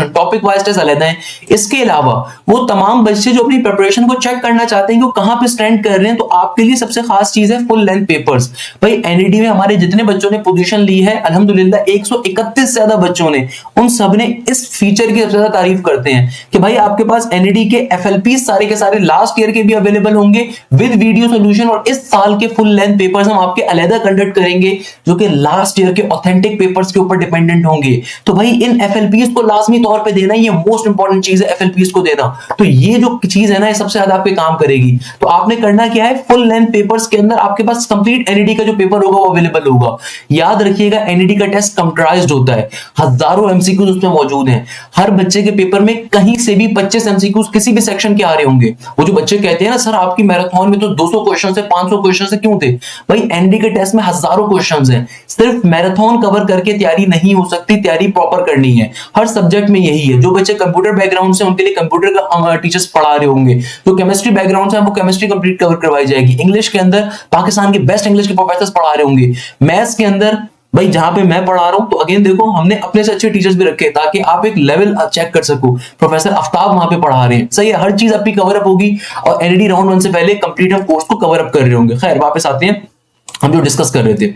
topic wise test अलग है। इसके अलावा वो तमाम बच्चे जो अपनी प्रिपरेशन को चेक करना चाहते हैं कि वो कहां पे स्टैंड कर रहे हैं, तो आपके लिए सबसे खास चीज है फुल लेंथ पेपर्स। भाई एनईडी में हमारे जितने बच्चों ने पोजीशन ली है, अल्हम्दुलिल्लाह 131 से ज्यादा बच्चों ने, उन सब ने इस फीचर की सबसे ज्यादा तारीफ करते हैं कि भाई आपके पास एनईडी के एफएलपी सारे के सारे लास्ट ईयर के भी अवेलेबल होंगे विद वीडियो सॉल्यूशन, और इस साल के फुल लेंथ पेपर्स हम आपके अलग कंडक्ट करेंगे जो कि लास्ट ईयर के ऑथेंटिक पेपर्स के ऊपर डिपेंडेंट होंगे। तो भाई इन एफएलपीज को लाजमी तौर पे देना, ये मोस्ट इंपॉर्टेंट चीज है एफएलपीज को देना। तो ये जो चीज है ना, ये सबसे ज्यादा आपके काम करेगी। तो आपने करना क्या है, फुल लेंथ पेपर्स के अंदर आपके पास कंप्लीट एनईडी का जो पेपर होगा वो अवेलेबल होगा। याद रखिएगा एनईडी का टेस्ट कंप्यूटराइज्ड होता है, हजारों एमसीक्यूज उसमें मौजूद हैं। हर बच्चे के पेपर में कहीं से भी 25 एमसीक्यूज किसी भी सेक्शन के आ रहे होंगे। वो जो बच्चे कहते हैं ना सर आपकी मैराथन में तो 200 क्वेश्चन से 500 क्वेश्चन से क्यों थे, भाई एनईडी के टेस्ट में हजारों क्वेश्चन हैं। सिर्फ मैराथन कवर करके तैयारी नहीं हो सकती, तैयारी प्रॉपर करनी है। हर सब्जेक्ट में यही है। जो बच्चे कंप्यूटर बैकग्राउंड से उनके लिए कंप्यूटर का टीचर्स पढ़ा रहे होंगे, जो केमिस्ट्री बैकग्राउंड से वो केमिस्ट्री कंप्लीट कवर करवाई जाएगी। इंग्लिश के अंदर पाकिस्तान के बेस्ट इंग्लिश के प्रोफेसर पढ़ा रहे होंगे। मैथ्स के अंदर भाई जहां पे मैं पढ़ा रहा हूं, तो अगेन देखो हमने अपने से अच्छे टीचर्स भी रखे ताकि आप एक लेवल चेक कर सको। प्रोफेसर आफ्ताब वहां पे पढ़ा रहे हैं, सही है, हर चीज आपकी कवर अप होगी और एनईडी राउंड 1 से पहले कंप्लीट हम कोर्स को कवर अप कर रहे होंगे। खैर वापस आते हैं हम जो डिस्कस कर रहे थे।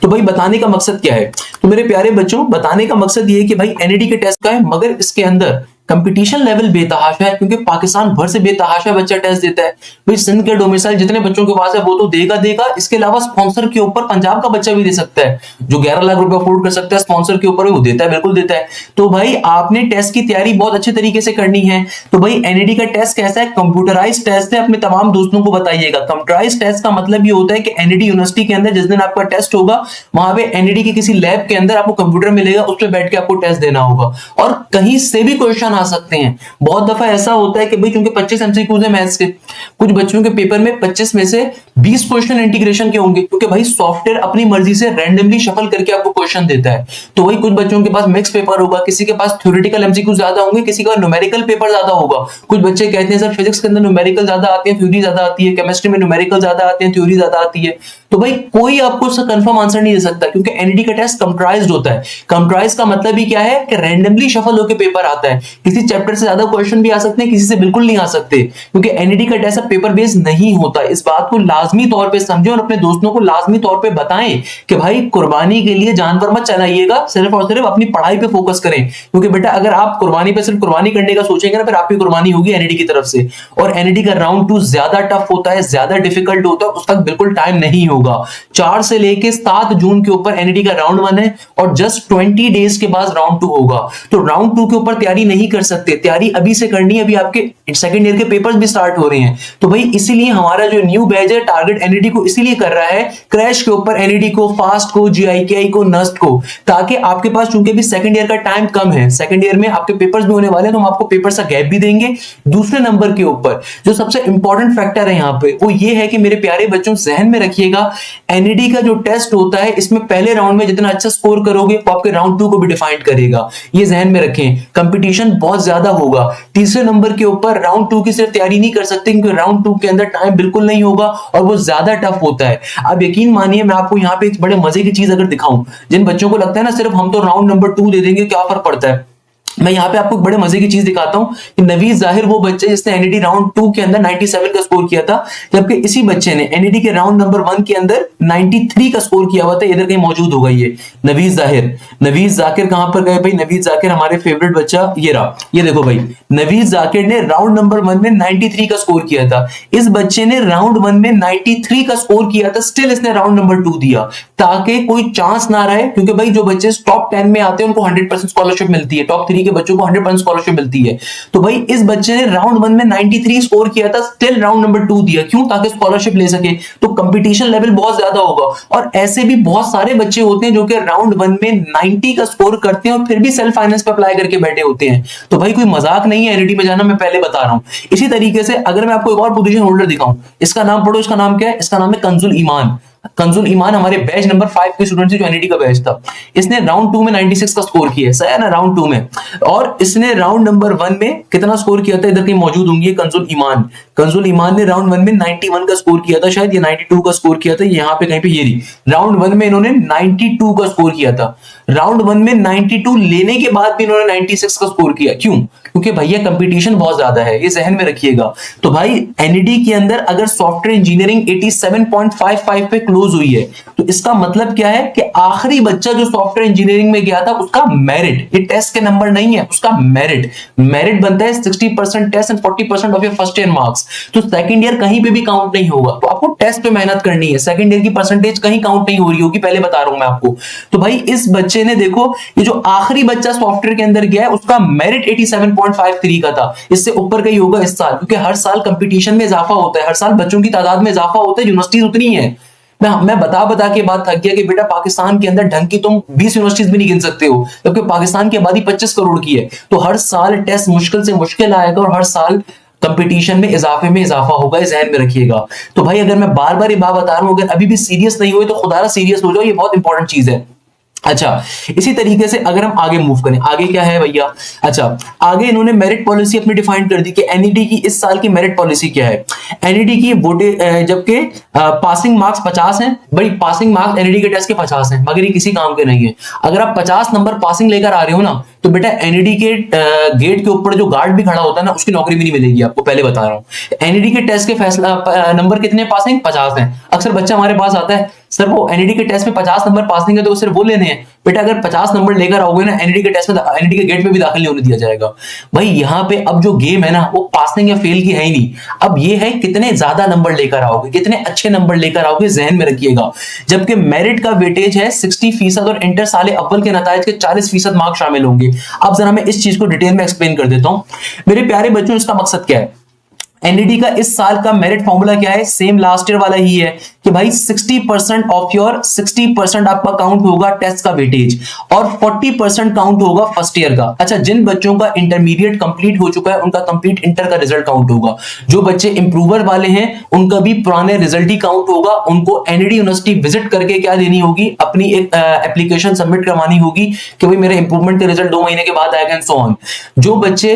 तो भाई बताने का मकसद क्या है? तो मेरे प्यारे बच्चों, बताने का मकसद ये है कि भाई एनईडी के टेस्ट का है, मगर इसके अंदर कंपटीशन लेवल बेतहाशा है, क्योंकि पाकिस्तान भर से बेतहाशा बच्चा टेस्ट देता है। भाई सिंध के डोमिसाइल जितने बच्चों के पास है वो तो देगा, इसके अलावा स्पॉन्सर के ऊपर पंजाब का बच्चा भी दे सकता है, जो 11 लाख रुपए अफोर्ड कर सकता है स्पॉन्सर के ऊपर, वो देता है, बिल्कुल देता है। तो भाई आपने टेस्ट की तैयारी बहुत अच्छे तरीके से करनी है। तो भाई एनईडी का टेस्ट कैसा है? कंप्यूटराइज टेस्ट है। अपने तमाम दोस्तों को बताइएगा, कंप्यूटराइज टेस्ट का मतलब ये होता है कि एनईडी यूनिवर्सिटी के अंदर जिस दिन आपका टेस्ट होगा, वहां पे एनईडी के किसी लैब के अंदर आपको कंप्यूटर मिलेगा, उस पर बैठ के आपको टेस्ट देना होगा और कहीं से भी क्वेश्चन आ सकते हैं। बहुत दफा ऐसा होता है कि भाई क्योंकि 25 एमसीक्यूज है मैथ्स के, कुछ बच्चों के पेपर में 25 में से 20 क्वेश्चन इंटीग्रेशन के होंगे, क्योंकि भाई सॉफ्टवेयर अपनी मर्जी से रैंडमली शफल करके आपको क्वेश्चन देता है। तो वही कुछ बच्चों के पास मिक्स पेपर होगा, किसी के पास थ्योरेटिकल एमसीक्यू ज्यादा होंगे, किसी का न्यूमेरिकल पेपर ज्यादा होगा। कुछ बच्चे कहते हैं सर फिजिक्स के अंदर न्यूमेरिकल ज्यादा आते हैं, थ्योरी ज्यादा आती है, केमिस्ट्री में न्यूमेरिकल ज्यादा आते हैं, थ्योरी ज्यादा आती है। तो भाई कोई आपको उसका कंफर्म आंसर नहीं दे सकता, क्योंकि एनईडी का टेस्ट कंप्यूटराइज्ड होता है। कंप्यूटराइज का मतलब ही क्या है कि रैंडमली शफल होकर पेपर आता है। किसी चैप्टर से ज्यादा क्वेश्चन भी आ सकते हैं, किसी से बिल्कुल नहीं आ सकते, क्योंकि एनईडी का टेस्ट पेपर बेस्ड नहीं होता। इस बात को लाजमी तौर पे समझें और अपने दोस्तों को लाजमी तौर पे बताएं कि भाई कुर्बानी के लिए जानवर मत चलाइएगा, सिर्फ और सिर्फ अपनी पढ़ाई पे फोकस करें। क्योंकि बेटा अगर आप कुर्बानी पे सिर्फ कुर्बानी करने का सोचेंगे ना, फिर आपकी कुर्बानी होगी एनईडी की तरफ से। और एनईडी का राउंड 2 ज्यादा टफ होता है, ज्यादा डिफिकल्ट होता है, उस तक बिल्कुल टाइम नहीं होगा। 4 से लेके 7 जून के ऊपर एनईडी का राउंड 1 है और जस्ट 20 डेज के बाद राउंड 2 होगा। तो राउंड 2 के ऊपर तैयारी नहीं कर सकते, तैयारी अभी से करनी है। अभी आपके सेकंड ईयर के पेपर्स भी स्टार्ट हो रहे हैं। तो भाई इसीलिए हमारा जो न्यू बैच है टारगेट एनईडी को इसीलिए कर रहा है, क्रैश के ऊपर एनईडी को, फास्ट को, जीआईकेआई को, नस्ट को, ताकि आपके पास चूंकि भी सेकंड ईयर का टाइम कम है, सेकंड ईयर में आपके पेपर्स भी होने वाले हैं, तो हम आपको पेपर का गैप भी देंगे। दूसरे नंबर के ऊपर जो सबसे इंपॉर्टेंट फैक्टर है यहाँ पे वो ये है कि मेरे प्यारे बच्चों जहन में रखिएगा, एनईडी का जो टेस्ट होता है इसमें पहले राउंड में जितना अच्छा स्कोर करोगे वो आपके राउंड 2 को भी डिफाइन करेगा। ये जहन में रखें, कंपटीशन बहुत ज्यादा होगा। तीसरे नंबर के ऊपर राउंड 2 की सिर्फ तैयारी नहीं कर सकते, क्योंकि राउंड 2 के अंदर टाइम बिल्कुल नहीं होगा और वो ज्यादा टफ होता है। आप यकीन मानिए, मैं आपको यहाँ पे एक बड़े मजे की चीज अगर दिखाऊं, जिन बच्चों को लगता है ना सिर्फ हम तो राउंड नंबर 2 दे देंगे, क्या फर्क पड़ता है, मैं यहाँ पे आपको बड़े मजे की चीज दिखाता हूँ कि नवीद जाहिर वो बच्चे जिसने एनईडी राउंड 2 के अंदर 97 का स्कोर किया था, जबकि इसी बच्चे ने एनईडी के राउंड नंबर 1 के अंदर 93 का स्कोर किया हुआ था। इधर कहीं मौजूद होगा ये नवीद जाहिर। नवीद जाकिर कहां पर गए भाई? नवीद जाकिर हमारे फेवरेट बच्चा ये रहा, ये देखो भाई, नवीद जाकिर ने राउंड नंबर 1 में 93 का स्कोर किया था। इस बच्चे ने राउंड 1 में 93 का स्कोर किया था, स्टिल इसने राउंड नंबर 2 दिया, ताकि कोई चांस ना रहे। क्योंकि भाई जो बच्चे टॉप 10 में आते हैं उनको 100% स्कॉलरशिप मिलती है, टॉप 3 के बच्चों को 100% स्कॉलरशिप मिलती है। तो भाई इस बच्चे ने राउंड 1 में 93 स्कोर किया था, स्टिल राउंड नंबर 2 दिया, क्यों? ताकि स्कॉलरशिप ले सके। तो कंपटीशन लेवल बहुत ज्यादा होगा। और ऐसे भी बहुत सारे बच्चे होते हैं जो कि राउंड 1 में 90 का स्कोर करते हैं और फिर भी सेल्फ फाइनेंस पे अप्लाई करके बैठे होते हैं। तो भाई कोई मजाक नहीं है एनईडी में जाना, मैं पहले बता रहा हूं। इसी तरीके से अगर मैं आपको एक और पोजीशन होल्डर दिखाऊं, इसका नाम पढ़ो, इसका नाम क्या है? इसका नाम है कंजुल ईमान। कंजुल ईमान हमारे बैच नंबर 5 के स्टूडेंट से जो एनईडी का बैच था, इसने राउंड 2 में 96 का स्कोर किया है, सही है ना, राउंड 2 में। और इसने राउंड नंबर 1 में कितना स्कोर किया था? इधर कहीं मौजूद होंगे कंजुल ईमान। कंजुल ईमान ने राउंड 1 में 91 का स्कोर किया था, शायद ये 92 का स्कोर किया था, यहाँ पे कहीं पे ये रही। राउंड 1 में इन्होंने 92 का स्कोर किया था। राउंड 1 में 92 लेने के बाद भी इन्होंने 96 का स्कोर किया, क्यों? क्योंकि भैया कंपटीशन बहुत ज्यादा है, ये जहन में रखिएगा। तो भाई एनईडी के अंदर अगर सॉफ्टवेयर इंजीनियरिंग 87.55 पे क्लोज हुई है, तो इसका मतलब क्या है कि आखिरी बच्चा जो सॉफ्टवेयर इंजीनियरिंग में गया था उसका मेरिट, ये टेस्ट के नंबर नहीं है, उसका मेरिट बनता है 60% test and 40% of your first year marks. तो सेकंड ईयर कहीं पे भी काउंट नहीं होगा, तो आपको टेस्ट पे मेहनत करनी है। सेकंड ईयर की परसेंटेज कहीं काउंट नहीं हो रही होगी, पहले बता रहा हूं मैं आपको। तो भाई इस बच्चे ने देखो, ये जो आखिरी बच्चा सॉफ्टवेयर के अंदर गया है उसका मेरिट 87.53 का था, इससे ऊपर का ही होगा इस साल, क्योंकि हर साल कंपटीशन में इजाफा होता है, हर साल बच्चों की तादाद में इजाफा होता है, यूनिवर्सिटीज उतनी है। मैं बता के बात थक गया कि बेटा पाकिस्तान के अंदर ढंग की तुम 20 यूनिवर्सिटीज भी नहीं गिन सकते हो, क्योंकि पाकिस्तान की आबादी 25 करोड़ की है। तो हर साल टेस्ट मुश्किल से मुश्किल आएगा और हर साल कंपटीशन में इजाफा होगा, इस ध्यान में रखिएगा। तो भाई अगर मैं बार बार ये बात बता रहा हूं, अगर अभी भी सीरियस नहीं हुए तो खुदारा सीरियस हो जाओ, ये बहुत इंपॉर्टेंट चीज है। अच्छा, इसी तरीके से अगर हम आगे मूव करें, आगे क्या है भैया? अच्छा, आगे इन्होंने मेरिट पॉलिसी अपनी डिफाइन कर दी कि एनईडी की इस साल की मेरिट पॉलिसी क्या है। एनईडी की वोटे जबकि पासिंग मार्क्स 50 हैं भाई, पासिंग मार्क्स एनईडी के टेस्ट के 50 हैं, मगर ये किसी काम के नहीं है। अगर आप 50 नंबर पासिंग लेकर आ रहे हो ना, तो बेटा एनईडी के गेट के ऊपर जो गार्ड भी खड़ा होता है ना, उसकी नौकरी भी नहीं मिलेगी आपको, पहले बता रहा हूं। एनईडी के टेस्ट के फैसला नंबर कितने पासिंग? 50 हैं। अक्सर बच्चा हमारे पास आता है, सर वो एनईडी के टेस्ट में 50 नंबर पासिंग है तो सिर्फ वो लेने हैं। बेटा अगर 50 नंबर लेकर आओगे ना, एनईडी के टेस्ट में, एनईडी के गेट में भी दाखिल नहीं होने दिया जाएगा भाई। यहाँ पे अब जो गेम है ना, वो पासिंग या फेल की है ही नहीं। अब ये है कितने ज्यादा नंबर लेकर आओगे, कितने अच्छे नंबर लेकर आओगे, जहन में रखिएगा। जबकि मेरिट का वेटेज है 60% और इंटर साले अव्वल के नतायज के 40% मार्क्स शामिल होंगे। अब जरा मैं इस चीज को डिटेल में एक्सप्लेन कर देता हूं मेरे प्यारे बच्चों। इसका मकसद क्या है? एनईडी का इस साल का मेरिट फॉर्मूला क्या है? सेम लास्ट ईयर वाला ही है कि भाई 60% ऑफ योर 60% आपका काउंट होगा टेस्ट का वेटेज, और 40% काउंट होगा फर्स्ट ईयर का। अच्छा, जिन बच्चों का इंटरमीडिएट कंप्लीट हो चुका है, उनका कंप्लीट इंटर का रिजल्ट काउंट होगा। जो बच्चे इंप्रूवर वाले हैं, उनका भी पुराने रिजल्ट ही काउंट होगा। उनको एनईडी यूनिवर्सिटी विजिट करके क्या देनी होगी? अपनी एक एप्लीकेशन सबमिट करवानी होगी कि भाई मेरे इंप्रूवमेंट के रिजल्ट 2 महीने के बाद आएगा, एंड सो ऑन। जो बच्चे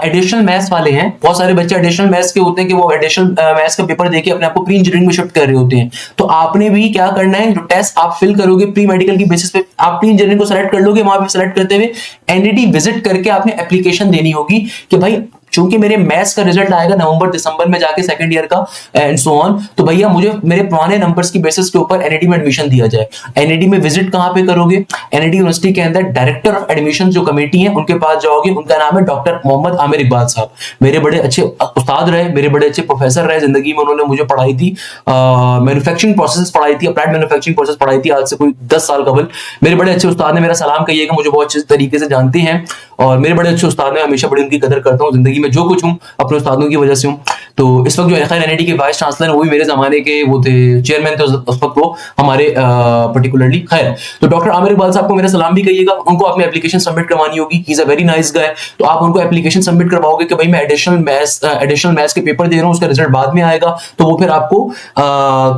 एडिशनल मैथ्स वाले हैं, बहुत सारे बच्चे एडिशनल मैथ्स के होते हैं कि वो एडिशनल मैथ्स का पेपर देके अपने आप को प्री इंजीनियरिंग में शिफ्ट कर रहे होते हैं, तो आपने भी क्या करना है? जो टेस्ट आप फिल करोगे प्री मेडिकल की बेसिस पे, आप प्री इंजीनियरिंग को सेलेक्ट कर लोगे। वहां पे सेलेक्ट करते हुए एनईडी विजिट करके आपने एप्लीकेशन देनी होगी कि भाई चूंकि मेरे मैथ्स का रिजल्ट आएगा नवंबर दिसंबर में जाके सेकंड ईयर का, एंड सो ऑन, तो भैया मुझे मेरे पुराने नंबर्स की बेसिस के ऊपर एनईडी में एडमिशन दिया जाए। एनईडी में विजिट कहां पे करोगे? एनईडी यूनिवर्सिटी के अंदर डायरेक्टर ऑफ एडमिशन जो कमेटी है, उनके पास जाओगे। उनका नाम है डॉक्टर मोहम्मद आमिर इकबाल साहब। मेरे बड़े अच्छे उस्ताद रहे, मेरे बड़े अच्छे प्रोफेसर रहे जिंदगी में। उन्होंने मुझे पढ़ाई थी, मैन्युफैक्चरिंग प्रोसेस पढ़ाई थी, अप्लाइड मैन्युफैक्चरिंग प्रोसेस पढ़ाई थी, आज से कोई 10 साल कबल। मेरे बड़े अच्छे उस्ताद ने, मेरा सलाम कहिएगा, मुझे बहुत अच्छे तरीके से जानते हैं, और मेरे बड़े अच्छे उस्ताद ने, हमेशा बड़ी उनकी कदर करता हूँ। जिंदगी में जो कुछ हूँ अपने उस्तादों की वजह से हूँ। तो इस वक्त जो खैर एनईडी के वाइस चांसलर वो भी मेरे जमाने के वो थे, चेयरमैन थे उस वक्त वो हमारे पर्टिकुलरली। खैर, तो डॉक्टर आमिर इकबाल साहब को मेरा सलाम भी कहिएगा। उनको अपनी एप्लीकेशन सबमिट करवानी होगी। He is a very nice guy. तो आप उनको एप्लीकेशन सबमिट करवाओगे कि भाई मैं एडिशनल मैथ्स के पेपर दे रहा हूँ, उसका रिजल्ट बाद में आएगा, तो वो फिर आपको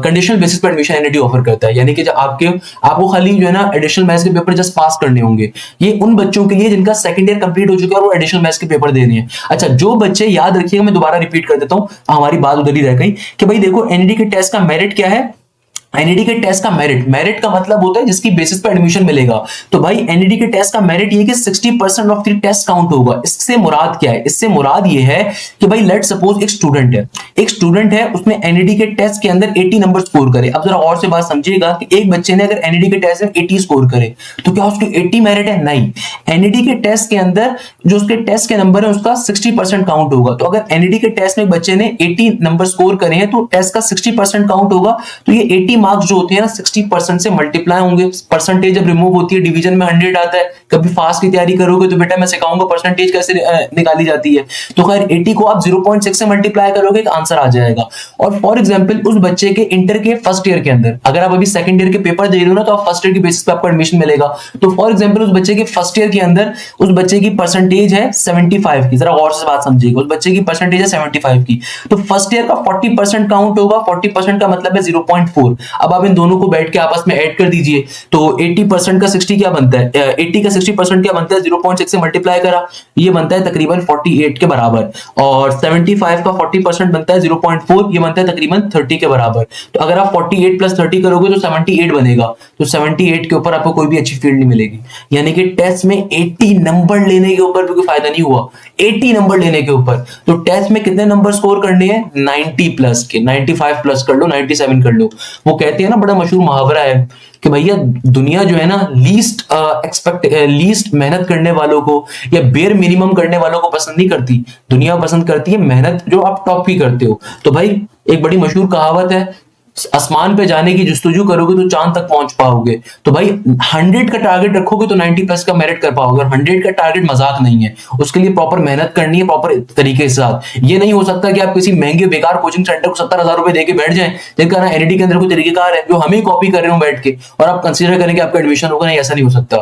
कंडीशनल बेसिस पर एडमिशन एनईडी ऑफर करता है। यानी कि जब आपको खाली जो है ना एडिशनल मैथ्स के पेपर जस्ट पास करने होंगे। ये उन बच्चों के लिए जिनका सेकंड ईयर कंप्लीट हो चुका है और वो एडिशनल मैथ्स के पेपर दे रहे हैं। अच्छा, जो बच्चे, याद रखिएगा, मैं दोबारा रिपीट कर देता हूं, हमारी बात उधर ही रह गई कि भाई देखो एनईडी के टेस्ट का मेरिट क्या है? एनईडी के टेस्ट का मेरिट का मतलब होता है जिसकी बेसिस पे एडमिशन मिलेगा। तो भाई एनईडी के टेस्ट का मेरिट ये कि 60% ऑफ द टेस्ट काउंट होगा। इससे मुराद क्या है? इससे मुराद ये है कि भाई लेट सपोज एक स्टूडेंट है, उसने एनईडी के टेस्ट के अंदर 80 नंबर स्कोर करे। अब जरा और से बात समझिएगा कि एक बच्चे ने अगर एनईडी के टेस्ट में 80 स्कोर करे तो क्या उसको 80 मेरिट है? नहीं। एनईडी के टेस्ट के अंदर जो उसके टेस्ट के नंबर है उसका 60% काउंट होगा। तो अगर एनईडी के टेस्ट में बच्चे ने 80 नंबर स्कोर करे हैं तो टेस्ट का 60% काउंट होगा। तो ये 80 मार्क्स जो होते हैं ना 60% से मल्टीप्लाई होंगे। परसेंटेज जब रिमूव होती है, डिवीजन में 100 आता है। कभी फास्ट की तैयारी करोगे तो बेटा मैं सिखाऊंगा परसेंटेज कैसे निकाली जाती है। तो खैर 80 को आप 0.6 से मल्टीप्लाई करोगे एक आंसर आ जाएगा। और फॉर एग्जांपल उस बच्चे के इंटर के फर्स्ट ईयर के अंदर, अगर आप अभी सेकंड ईयर के पेपर दे रहे हो ना, तो आप फर्स्ट ईयर की बेसिस पे आपको एडमिशन मिलेगा। तो फॉर एग्जांपल उस बच्चे के फर्स्ट ईयर के अंदर उस बच्चे की परसेंटेज है 75 की। जरा गौर से बात समझिएगा, उस बच्चे की परसेंटेज है 75 की। तो फर्स्ट ईयर का 40% काउंट होगा। 40% का मतलब है 0.4। अब आप इन दोनों को बैठ के आपस में ऐड कर दीजिए तो 80% का 60 क्या बनता है? 80 का 60% क्या बनता है? 0.6 से मल्टीप्लाई करा, ये बनता है तकरीबन 48 के बराबर। और 75 का 40% बनता है 0.4, ये बनता है तकरीबन 30 के बराबर। तो अगर आप 48 प्लस 30 करोगे तो 78 बनेगा। तो 78 के ऊपर आपको कोई भी अच्छी फील्ड नहीं मिलेगी। यानी कि टेस्ट में 80 नंबर लेने के ऊपर भी कोई फायदा नहीं हुआ। 80 नंबर लेने के ऊपर तो टेस्ट में कितने नंबर स्कोर करने हैं? 90 प्लस के, 95 प्लस कर लो, 97 कर लो। वो कहते हैं ना, बड़ा मशहूर मुहावरा है कि भैया दुनिया जो है ना लीस्ट मेहनत करने वालों को या बेयर मिनिमम करने वालों को पसंद नहीं करती। दुनिया पसंद करती है मेहनत जो आप टॉप की करते हो। तो भाई एक बड़ी मशहूर कहावत है, आसमान पे जाने की जुस्तजू करोगे तो चांद तक पहुंच पाओगे। तो भाई 100 का टारगेट रखोगे तो 90 प्लस का मेरिट कर पाओगे। और 100 का टारगेट मजाक नहीं है, उसके लिए प्रॉपर मेहनत करनी है, प्रॉपर तरीके के साथ। ये नहीं हो सकता कि आप किसी महंगे बेकार कोचिंग सेंटर को 70,000 रुपए देके बैठ जाएं, जिनका ना एनईडी के अंदर कोई तरीकेकार है जो हम ही कॉपी कर रहे हो बैठ के, और आप कंसीडर करें कि आपका एडमिशन होगा। नहीं, ऐसा नहीं हो सकता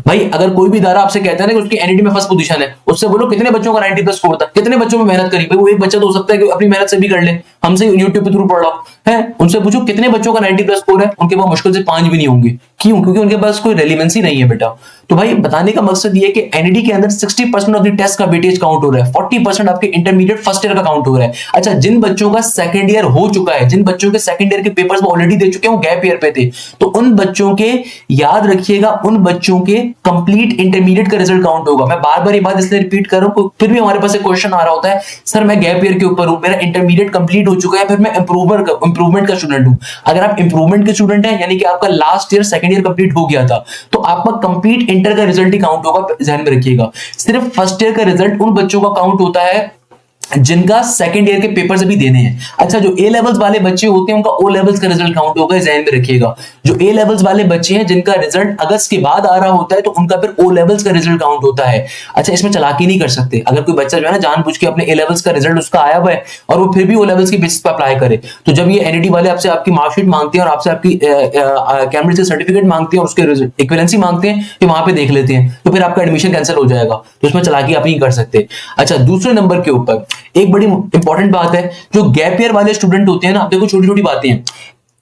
भाई। अगर कोई भी इदारा आपसे कहता है ना कि उसकी एनईडी में फर्स्ट पोजीशन है, उससे बोलो कितने बच्चों का 90 प्लस स्कोर था, कितने बच्चों में मेहनत करी। भाई वो एक बच्चा तो हो सकता है कि अपनी मेहनत से भी कर ले, हमसे यूट्यूब के थ्रू पढ़ रहा है, उनसे पूछो कितने बच्चों का 90 प्लस स्कोर है, उनके पास मुश्किल से 5 भी नहीं होंगे। क्यों? क्योंकि उनके पास कोई रेलिवेंसी नहीं है बेटा। तो भाई बताने का मकसद ये है कि एनईडी के अंदर 60% ऑफ द टेस्ट का वेटेज काउंट हो रहा है, 40% आपके इंटरमीडिएट फर्स्ट ईयर का काउंट हो रहा है। अच्छा, जिन बच्चों का सेकंड ईयर हो चुका है, जिन बच्चों के सेकंड ईयर के पेपर्स वो ऑलरेडी दे चुके हैं, वो गैप ईयर पे थे, तो उन बच्चों के याद रखिएगा, उन बच्चों के कंप्लीट इंटरमीडिएट का रिजल्ट काउंट होगा। मैं बार बार ये बात इसलिए रिपीट कर रहा हूं, फिर भी हमारे पास एक क्वेश्चन आ रहा होता है, सर मैं गैप ईयर के ऊपर हूं, मेरा इंटरमीडिएट कंप्लीट हो चुका है, फिर मैं इंप्रूवमेंट का स्टूडेंट हूं। अगर आप इंप्रूवमेंट के स्टूडेंट हैं, यानी कि आपका last year second year complete हो गया था, तो आपका कंप्लीट इंटर का रिजल्ट ही काउंट होगा। ध्यान में रखिएगा, सिर्फ फर्स्ट ईयर का रिजल्ट उन बच्चों का काउंट होता है जिनका सेकंड ईयर के पेपर्स अभी देने हैं। अच्छा, जो ए लेवल्स वाले बच्चे होते हैं उनका ओ लेवल्स का रिजल्ट काउंट होगा, ध्यान में रखिएगा। जो ए लेवल्स वाले बच्चे हैं जिनका रिजल्ट अगस्त के बाद आ रहा होता है, तो उनका फिर ओ लेवल्स का रिजल्ट काउंट होता है। अच्छा, इसमें चालाकी नहीं कर सकते। अगर कोई बच्चा जो है ना जानबूझ के अपने ए लेवल्स का रिजल्ट उसका आया हुआ है और वो फिर भी ओ लेवल्स के बेसिस पर अप्लाई करे, तो जब ये एनईडी वाले आपसे आपकी मार्कशीट मांगते हैं और आपसे आपकी कैम्ब्रिज से सर्टिफिकेट मांगते हैं और उसके इक्विवेलेंसी मांगते हैं, तो वहां पे देख लेते हैं, तो फिर आपका एडमिशन कैंसिल हो जाएगा। तो इसमें चालाकी आप नहीं कर सकते। अच्छा, दूसरे नंबर के ऊपर एक बड़ी इंपॉर्टेंट बात है, जो गैप ईयर वाले स्टूडेंट होते हैं ना, देखो छोटी छोटी बातें हैं।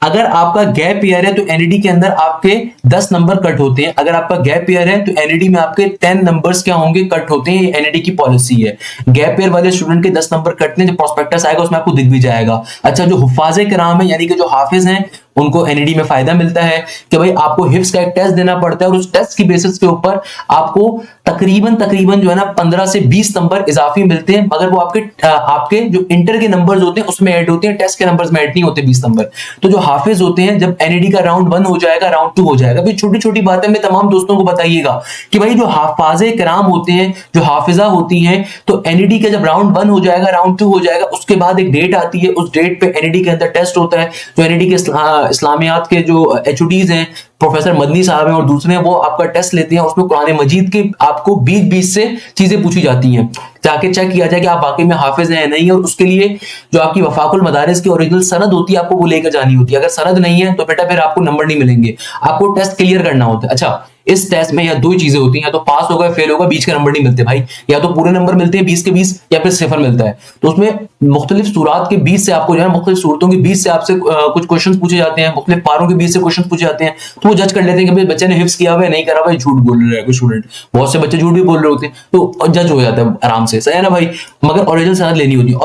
अगर आपका गैप ईयर है तो एनईडी के अंदर आपके 10 नंबर कट होते हैं। अगर आपका गैप ईयर है तो एनईडी में आपके 10 नंबर्स क्या होंगे, कट होते हैं। एनईडी की पॉलिसी है। गैप ईयर वाले स्टूडेंट के 10 नंबर कटते हैं, जो प्रोस्पेक्टस आएगा उसमें आपको दिख भी जाएगा। अच्छा, जो हुफाज़े किराम है, यानी कि जो हाफिज हैं, उनको एनईडी में फायदा मिलता है कि भाई आपको हिफ्स का एक टेस्ट देना पड़ता है और उस टेस्ट की बेसिस के ऊपर आपको तकरीबन जो है ना 15 से 20 नंबर इजाफी मिलते हैं, मगर वो आपके जो इंटर के नंबर्स होते हैं उसमें ऐड होते हैं, टेस्ट के नंबर्स में ऐड नहीं होते 20 नंबर। तो जो हाफिज होते हैं, जब एनईडी का राउंड 1 हो जाएगा, राउंड 2 हो जाएगा। छोटी छोटी बातें में तमाम दोस्तों को बताइएगा कि भाई जो हाफाजे किराम होते हैं, जो हाफिजा होती हैं, तो एनईडी का जब राउंड 1 हो जाएगा, राउंड 2 हो जाएगा, उसके बाद एक डेट आती है, उस डेट पे एनईडी के अंदर टेस्ट होता है। जो एनईडी के इस्लामियात के जो एचओडीज हैं, प्रोफेसर मदनी साहब हैं और दूसरे हैं, वो आपका टेस्ट लेते हैं। उसमें कुरान मजीद के आपको बीच से चीजें पूछी जाती हैं, ताकि चेक किया जाए कि आप वाकई में हाफिज हैं या नहीं। और उसके लिए जो आपकी वफाकुल मदारिस की ओरिजिनल सनद होती है, आपको वो लेकर जानी होती है। अगर सनद नहीं है तो बेटा फिर आपको नंबर नहीं मिलेंगे, आपको टेस्ट क्लियर करना होता है। अच्छा, इस टेस्ट में या दो चीजें होती हैं, या तो पास होगा फेल होगा, बीच के नंबर नहीं मिलते भाई। या तो पूरे नंबर मिलते हैं 20 के 20, या फिर सिफर मिलता है। तो उसमें मुख्तलिफ सूरात के 20 से आपको जो है, मुख्तलिफ सूरतों के 20 से आपसे कुछ क्वेश्चन पूछे जाते हैं, मुख्तलिफ पारों के 20 से क्वेश्चन पूछे जाते हैं। तो वो जज कर लेते हैं कि बच्चे ने हिफ्स किया हुआ है, नहीं करा हुआ है, झूठ बोल रहा है कोई स्टूडेंट। बहुत से बच्चे झूठ भी बोल रहे होते हैं, तो जज हो जाता है आराम से, सही है ना भाई। मगर ओरिजिनल सनद लेनी होती है।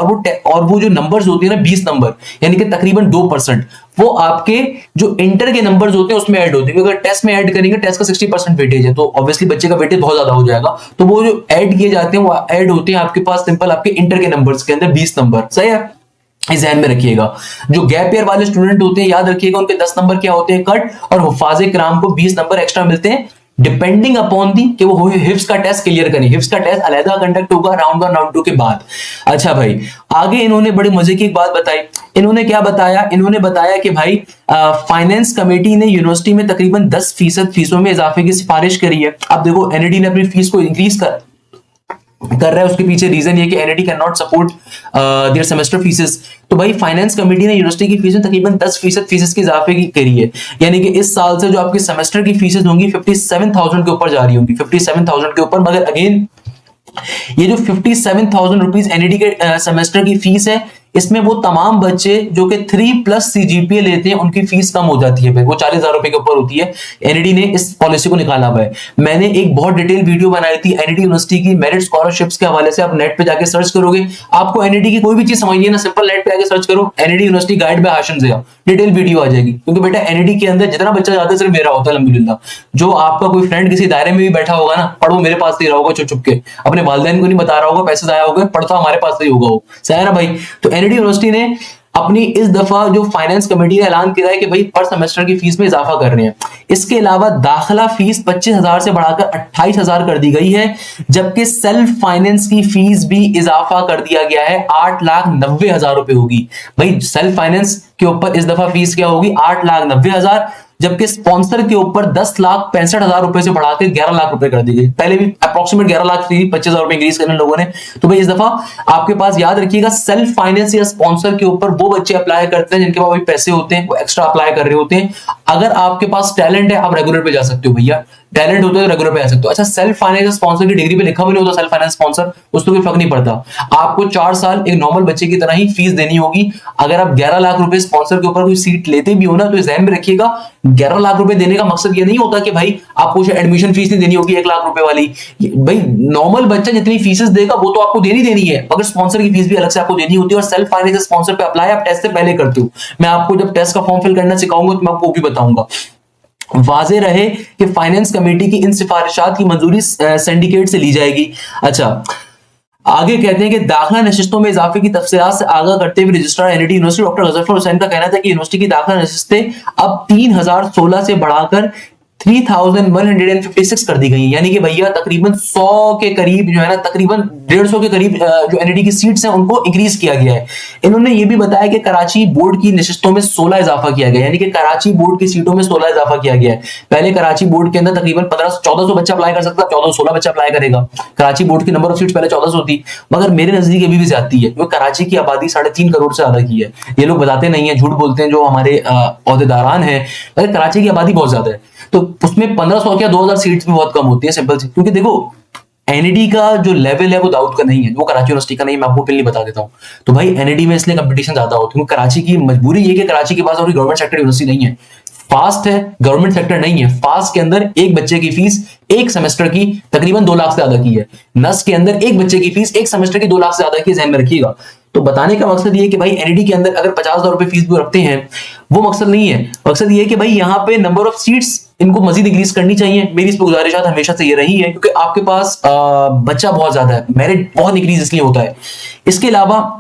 और वो जो नंबर्स होती है ना 20 नंबर, यानी कि तकरीबन 2%, वो आपके जो इंटर के नंबर्स होते हैं उसमें ऐड होते हैं। अगर टेस्ट में ऐड करेंगे, टेस्ट का 60% वेटेज है, तो ऑब्वियसली बच्चे का वेटेज बहुत ज्यादा हो जाएगा। तो वो जो ऐड किए जाते हैं, वो ऐड होते हैं आपके पास सिंपल आपके इंटर के नंबर्स के अंदर 20 नंबर, सही है। इस ध्यान में रखिएगा। जो गैप ईयर वाले स्टूडेंट होते हैं, याद रखिएगा, उनके 10 नंबर क्या होते हैं, कट, और हुफाज़े किराम को 20 नंबर एक्स्ट्रा मिलते हैं, डिपेंडिंग अपॉन दी कि वो हिफ्स का टेस्ट क्लियर करें। हिफ्स का टेस्ट अलहदा कंडक्ट होगा राउंड 1 राउंड 2 के बाद। अच्छा भाई, आगे इन्होंने बड़े मजे की एक बात बताई। इन्होंने क्या बताया? इन्होंने बताया कि भाई फाइनेंस कमेटी ने यूनिवर्सिटी में तकरीबन 10% फीसों में इजाफे की सिफारिश करी है। अब देखो, एनईडी ने अपनी फीस को इंक्रीज कर रहा है, उसके पीछे रीजन ये कि NED can not support their semester fees. तो भाई फाइनेंस कमेटी ने यूनिवर्सिटी की फीस में तकरीबन 10% फीसेस की इजाफे की करी है, यानी कि इस साल से जो आपकी सेमेस्टर की फीसेस होंगी 57,000 के ऊपर जा रही होंगी, 57,000 के ऊपर। मगर अगेन ये जो 57,000 रुपीज एनईडी के सेमेस्टर की फीस है, इसमें वो तमाम बच्चे जो कि 3+ सीजीपीए लेते हैं उनकी फीस कम हो जाती है, वो 40,000 रुपए के ऊपर होती है। एनईडी ने इस पॉलिसी को निकाला हुआ है। मैंने एक बहुत डिटेल वीडियो बनाई थी एनईडी यूनिवर्सिटी की मेरिट स्कॉलरशिप्स के हवाले से। आप नेट पे जाके सर्च करोगे, आपको एनईडी की कोई भी चीज समझिए ना, सिंपल नेट पे आके सर्च करो NED university guide by Hashim Zia, detail video आ जाएगी। क्योंकि बेटा एनईडी के अंदर जितना बच्चा जाता है सिर्फ मेरा होता है अल्हम्दुलिल्लाह। जो आपका कोई फ्रेंड किसी दायरे में भी बैठा होगा ना, पढ़ो मेरे पास से ही रहा होगा चुप चुप के, अपने वालिदैन को नहीं बता रहा होगा, पैसे जाया होगा, पढ़ता हमारे पास से ही होगा वो, सही है ना भाई। तो एनईडी यूनिवर्सिटी ने अपनी इस दफा जो फाइनेंस कमेटी ने ऐलान किया है कि भाई पर सेमेस्टर की फीस में इजाफा कर रहे हैं। इसके अलावा दाखिला फीस 25,000 से बढ़ाकर 28,000 कर दी गई है, जबकि सेल्फ फाइनेंस की फीस भी इजाफा कर दिया गया है, 8,90,000 रुपए होगी। भाई सेल्फ फाइनेंस के ऊपर इस दफा फीस क्या होगी, 8,90,000, जबकि स्पॉन्सर के ऊपर 10,65,000 रुपए से बढ़ा के 11 लाख रुपए कर दी गई। पहले भी अप्रोक्सीमेट 11 लाख थी, 25,000 रुपए इंक्रीज करने लोगों ने। तो भाई इस दफा आपके पास याद रखिएगा, सेल्फ फाइनेंस या स्पॉन्सर के ऊपर वो बच्चे अप्लाई करते हैं जिनके पास पैसे होते हैं, वो एक्स्ट्रा अप्लाई कर रहे होते हैं। अगर आपके पास टैलेंट है आप रेगुलर पे जा सकते हो भैया, टैलेंट होता है तो रेगुलर पे आ सकते हो। अच्छा, सेल्फ फाइनेंस स्पॉन्सर की डिग्री पे लिखा भी नहीं होता सेल्फ फाइनेंस स्पॉन्सर, उसको कोई फर्क नहीं पड़ता। आपको 4 साल एक नॉर्मल बच्चे की तरह ही फीस देनी होगी। अगर आप 11 लाख रुपए स्पॉन्सर के ऊपर कोई सीट लेते भी हो ना, तो ध्यान में रखिएगा 11 लाख रुपए देने का मकसद ये नहीं होता कि भाई आपको एडमिशन फीस नहीं देनी होगी 1 लाख रुपए वाली। भाई नॉर्मल बच्चा जितनी फीसेस देगा वो तो आपको देनी है, मगर स्पॉन्सर की फीस भी अलग से आपको देनी होती है। और सेल्फ फाइनेंस स्पॉन्सर पे अप्लाई आप टेस्ट से पहले करते हो। मैं आपको जब टेस्ट का फॉर्म फिल करना सिखाऊंगा तो मैं आपको वो भी बताऊंगा। वाजे रहे कि फाइनेंस कमेटी की इन सिफारिशात की मंजूरी सिंडिकेट से ली जाएगी। अच्छा, आगे कहते हैं कि दाखिला नशिस्तों में इजाफे की तफसीलात से आगाह करते हुए registrar NED university doctor Ghazanfar Hussain का कहना था कि यूनिवर्सिटी की दाखिला नशिस्तें अब 3016 से बढ़ाकर 3156 कर दी गई, यानी कि भैया तकरीबन 100 के करीब जो है ना, तकरीबन 150 के करीब जो एनईडी की सीट्स हैं उनको इंक्रीज किया गया है। इन्होंने ये भी बताया कि कराची बोर्ड की नशिस्तों में 16 इजाफा किया गया, यानी कि कराची बोर्ड की सीटों में 16 इजाफा किया गया है। पहले कराची बोर्ड के अंदर तकरीबन 1400 बच्चा अप्लाई कर सकता, 1416 बच्चा अप्लाई करेगा। कराची बोर्ड की नंबर ऑफ सीट्स पहले 1400 थी, मगर मेरे नजदीक अभी भी ज्यादा है, क्योंकि कराची की आबादी 3.5 करोड़ से ज्यादा की है। ये लोग बताते नहीं है, झूठ बोलते हैं जो हमारे अहदेदारान हैं, मगर कराची की आबादी बहुत ज्यादा है। तो उसमें 1500 या 2000 सीट्स भी बहुत कम होती है, सिंपल सी। क्योंकि देखो एनईडी का जो लेवल है वो दाऊद का नहीं है, वो कराची यूनिवर्सिटी का नहीं, मैं आपको पहले बता देता हूं। तो भाई एनईडी में इसलिए कंपटीशन ज्यादा होती है, क्योंकि कराची की मजबूरी ये कि कराची के पास और गवर्नमेंट सेक्टर यूनिवर्सिटी नहीं है। फास्ट है, गवर्नमेंट सेक्टर नहीं है। फास्ट के अंदर एक बच्चे की फीस एक सेमेस्टर की तकरीबन 2 लाख से ज्यादा की है। नस के अंदर एक बच्चे की फीस एक सेमेस्टर की 2 लाख से ज्यादा की, ध्यान में रखिएगा। तो बताने का मकसद ये है कि भाई एनईडी के अंदर अगर 50,000 रुपए फीस भी रखते हैं, वो मकसद नहीं है। मकसद ये है कि भाई यहाँ पे नंबर ऑफ सीट्स इनको मजीद इंक्रीज करनी चाहिए। मेरी इस पर गुजारिशात हमेशा से ये रही है, क्योंकि आपके पास बच्चा बहुत ज्यादा है, मेरिट बहुत इंक्रीज इसलिए होता है। इसके अलावा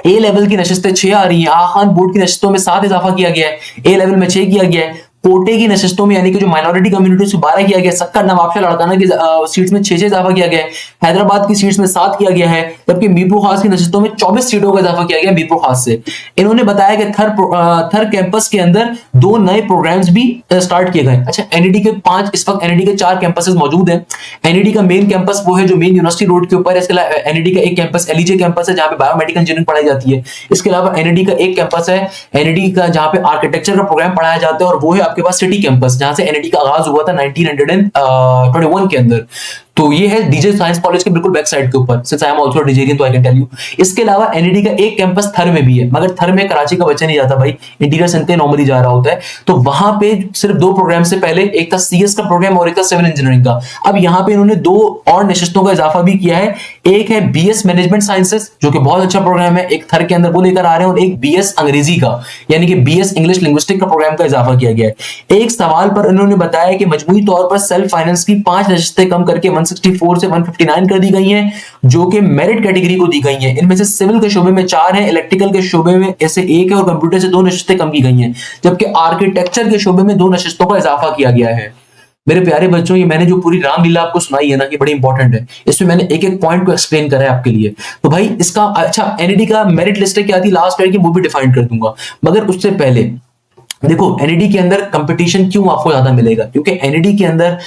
ए लेवल की नशिस्तें 6 आ रही हैं, आखान बोर्ड की नशिस्तों में 7 इजाफा किया गया है, ए लेवल में 6 किया गया है। कोटे की नशिस्तों में यानी कि जो माइनॉरिटी कम्युनिटी से 12 किया गया, सक्कर नवाबशाह लड़काना की सीट्स में 6 इजाफा किया गया है, हैदराबाद की सीट्स में 7 किया गया है, जबकि मीरपुर खास की नशिस्तों में 24 सीटों का इजाफा किया गया मीरपुर खास से। इन्होंने बताया कि थर कैंपस के अंदर 2 नए प्रोग्राम्स भी स्टार्ट किए गए। अच्छा, एनईडी के 5 इस वक्त एनईडी के 4 कैंपसेस मौजूद हैं। एनईडी का मेन कैंपस वो है जो मेन यूनिवर्सिटी रोड के ऊपर है। इसके अलावा एनईडी का एक कैंपस एलईजे कैंपस है जहां पे बायोमेडिकल इंजीनियरिंग पढ़ाई जाती है। इसके अलावा एनईडी का एक कैंपस है एनईडी का जहां पे आर्किटेक्चर का प्रोग्राम पढ़ाया जाता है, और वो है आपके पास सिटी कैंपस जहां से एनईडी का आगाज हुआ था 1921 के अंदर। तो ये है डीजे साइंस कॉलेज के बिल्कुल बैक साइड के ऊपर, सिंस आई एम आल्सो डिजेरियन तो आई कैन टेल यू। इसके अलावा एनईडी का एक कैंपस थर में भी है, मगर थर में कराची का बच्चा नहीं जाता भाई, इंटीरियर सिंध के नॉर्मली जा रहा होता है। तो वहां पे सिर्फ 2 प्रोग्राम से पहले, एक था सीएस का प्रोग्राम और एक था सिविल इंजीनियरिंग का। अब यहाँ पे इन्होंने 2 और नशिस्तों का इजाफा भी किया है। एक है बीएस मैनेजमेंट साइंसेस जो कि बहुत अच्छा प्रोग्राम है, एक थर के अंदर वो लेकर आ रहे हैं, और एक बीएस अंग्रेजी का यानी कि बीएस इंग्लिश लिंग्विस्टिक का प्रोग्राम का इजाफा किया गया है। एक सवाल पर इन्होंने बताया कि मजमूई तौर पर सेल्फ फाइनेंस की 5 नशिस्तें कम करके 164 से 159 कर दी गई हैं, जो कि मेरिट कैटेगरी को दी गई हैं। इनमें से सिविल के शोबे में 4 हैं, इलेक्ट्रिकल के शोबे में ऐसे 1 है, और कंप्यूटर से 2 नशिस्तें कम की गई हैं, जबकि आर्किटेक्चर के शोबे में 2 नशिस्तों का इजाफा किया गया है। मेरे प्यारे बच्चों, ये मैंने जो पूरी रामलीला आपको सुनाई है ना, ये बड़ी इंपॉर्टेंट है। इसमें मैंने एक एक पॉइंट को एक्सप्लेन करा है आपके लिए। तो भाई इसका अच्छा एनईडी का मेरिट लिस्ट क्या थी लास्ट ईयर की, वो भी डिफाइन कर दूंगा। मगर उससे पहले देखो एनईडी के अंदर कंपटीशन क्यों आपको ज्यादा मिलेगा, क्योंकि एनईडी के अंदर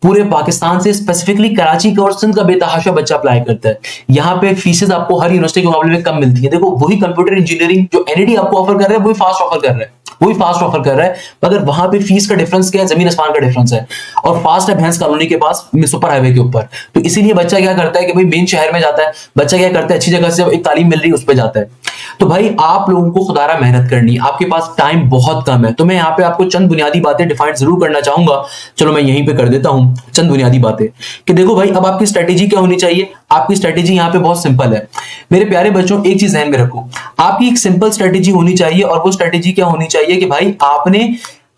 पूरे पाकिस्तान से स्पेसिफिकली कराची का और सिंध का बेतहाशा बच्चा अप्लाई करता है। यहाँ पे फीसेस आपको हर यूनिवर्सिटी के मुकाबले में कम मिलती है। देखो वही कंप्यूटर इंजीनियरिंग जो एनईडी आपको ऑफर कर रहा है वही फास्ट ऑफर कर रहा है, वही फास्ट ऑफर कर रहा है, मगर वहां पे फीस का डिफरेंस क्या है, जमीन आसमान का डिफरेंस है। और फास्ट है भैंस कॉलोनी के पास सुपर हाईवे के ऊपर। तो इसीलिए बच्चा क्या करता है कि भाई मेन शहर में जाता है, बच्चा क्या करता है अच्छी जगह से एक तालीम मिल रही है उस पर जाता है। तो भाई आप लोगों को खुदारा मेहनत करनी, आपके पास टाइम बहुत कम है। तो मैं यहाँ पे आपको चंद बुनियादी बातें डिफाइन जरूर करना चाहूंगा। चलो मैं यहीं पे कर देता हूं चंद बुनियादी बातें कि देखो भाई अब आपकी स्ट्रेटेजी क्या होनी चाहिए। आपकी स्ट्रेटेजी यहाँ पे बहुत सिंपल है मेरे प्यारे बच्चों, एक चीज ध्यान में रखो, आपकी एक सिंपल स्ट्रेटेजी होनी चाहिए। और वो स्ट्रेटेजी क्या होनी चाहिए कि भाई आपने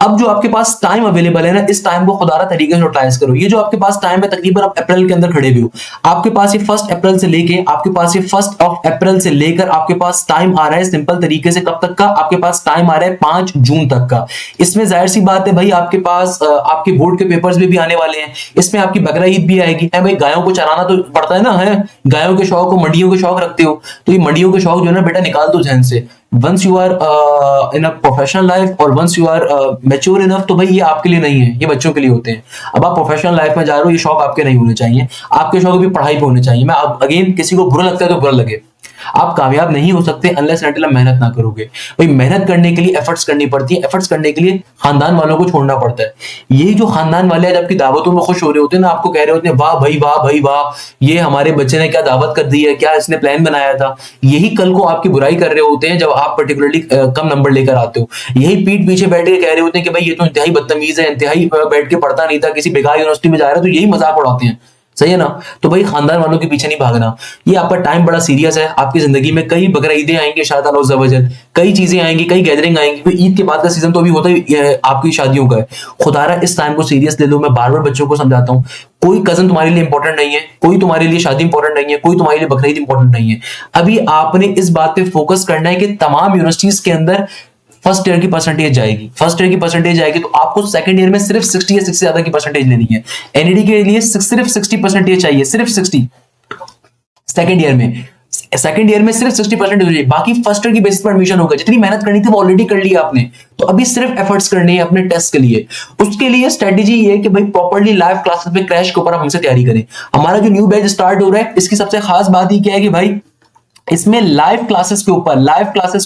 अब जो आपके पास टाइम अवेलेबल है ना, इस टाइम को खुदारा तरीके से यूटिलाइज करो। ये जो आपके पास टाइम है, तकरीबन आप अप्रैल के अंदर खड़े भी हो, आपके पास ये 1 अप्रैल से लेके आपके पास ये 1 अप्रैल से लेकर आपके पास टाइम आ रहा है सिंपल तरीके से कब तक का, आपके पास टाइम आ रहा है 5 जून तक का। इसमें जाहिर सी बात है भाई आपके पास आपके बोर्ड के पेपर्स भी आने वाले हैं, इसमें आपकी बकरा ईद भी आएगी। है भाई गायों को चराना तो पड़ता है ना, है गायों के शौक को, मंडियों के शौक रखते हो, तो ये मंडियों के शौक जो है ना बेटा निकाल दो जहन से। Once you are in a professional life और once you are mature enough, तो भाई ये आपके लिए नहीं है, ये बच्चों के लिए होते हैं। अब आप प्रोफेशनल लाइफ में जा रहे हो, ये शौक आपके नहीं होने चाहिए, आपके शौक भी पढ़ाई पे होने चाहिए। मैं अगेन, किसी को बुरा लगता है तो बुरा लगे, आप कामयाब नहीं हो सकते अनलेस एंड अनटिल मेहनत ना करोगे। भाई मेहनत करने के लिए एफर्ट्स करनी पड़ती है, एफर्ट्स करने के लिए खानदान वालों को छोड़ना पड़ता है। यही जो खानदान वाले आज आपकी दावतों में खुश हो रहे होते हैं ना, आपको कह रहे होते हैं वाह भाई वाह भाई वाह, ये हमारे बच्चे ने क्या दावत कर दी है, क्या इसने प्लान बनाया था, यही कल को आपकी बुराई कर रहे होते हैं जब आप पर्टिकुलरली कम नंबर लेकर आते हो। यही पीठ पीछे बैठ के कह रहे होते हैं कि भाई ये तो इंतहाई बदतमीज है, इंतहाई बैठ के पढ़ता नहीं था, किसी बेकार यूनिवर्सिटी में जा रहा है, तो यही मजाक उड़ाते हैं। सही है ना? तो भाई खानदान वालों के पीछे नहीं भागना। ये आपका टाइम बड़ा सीरियस है, आपकी जिंदगी में कई बकरा ईदें आएंगी इंशाअल्लाह अज़्ज़ा वजल, कई चीजें आएंगी, कई गैदरिंग आएंगी। तो ईद के बाद का सीजन तो अभी होता ही आपकी शादियों का है। खुदारा इस टाइम को सीरियस ले लो। मैं बार बार बच्चों को समझाता हूँ, कोई कजन तुम्हारे लिए इंपॉर्टेंट नहीं है, कोई तुम्हारे लिए शादी इंपॉर्टेंट नहीं है, कोई तुम्हारे लिए बकरीद इंपॉर्टेंट नहीं है। अभी आपने इस बात पे फोकस करना है कि तमाम यूनिवर्सिटीज के अंदर फर्स्ट ईयर की परसेंटेज जाएगी, फर्स्ट ईयर की परसेंटेज जाएगी, तो आपको सेकंड ईयर में सिर्फ 60 या 60 से ज्यादा की परसेंटेज लेनी है। एनईडी के लिए सिर्फ 60 परसेंटेज चाहिए, सिर्फ 60 सेकंड ईयर में। सेकंड ईयर में सिर्फ 60 परसेंटेज चाहिए, बाकी फर्स्ट ईयर की बेसिस पर एडमिशन होगा। जितनी मेहनत करनी थी वो ऑलरेडी कर ली आपने, तो अभी सिर्फ एफर्ट्स करने हैं अपने टेस्ट के लिए। उसके लिए स्ट्रेटेजी ये है कि भाई प्रॉपर्ली लाइव क्लासेस में क्रैश के ऊपर आप हमसे तैयारी करें। हमारा जो न्यू बैच स्टार्ट हो रहा है, इसकी सबसे खास बात ही क्या है कि भाई इसमें लाइव क्लासेस के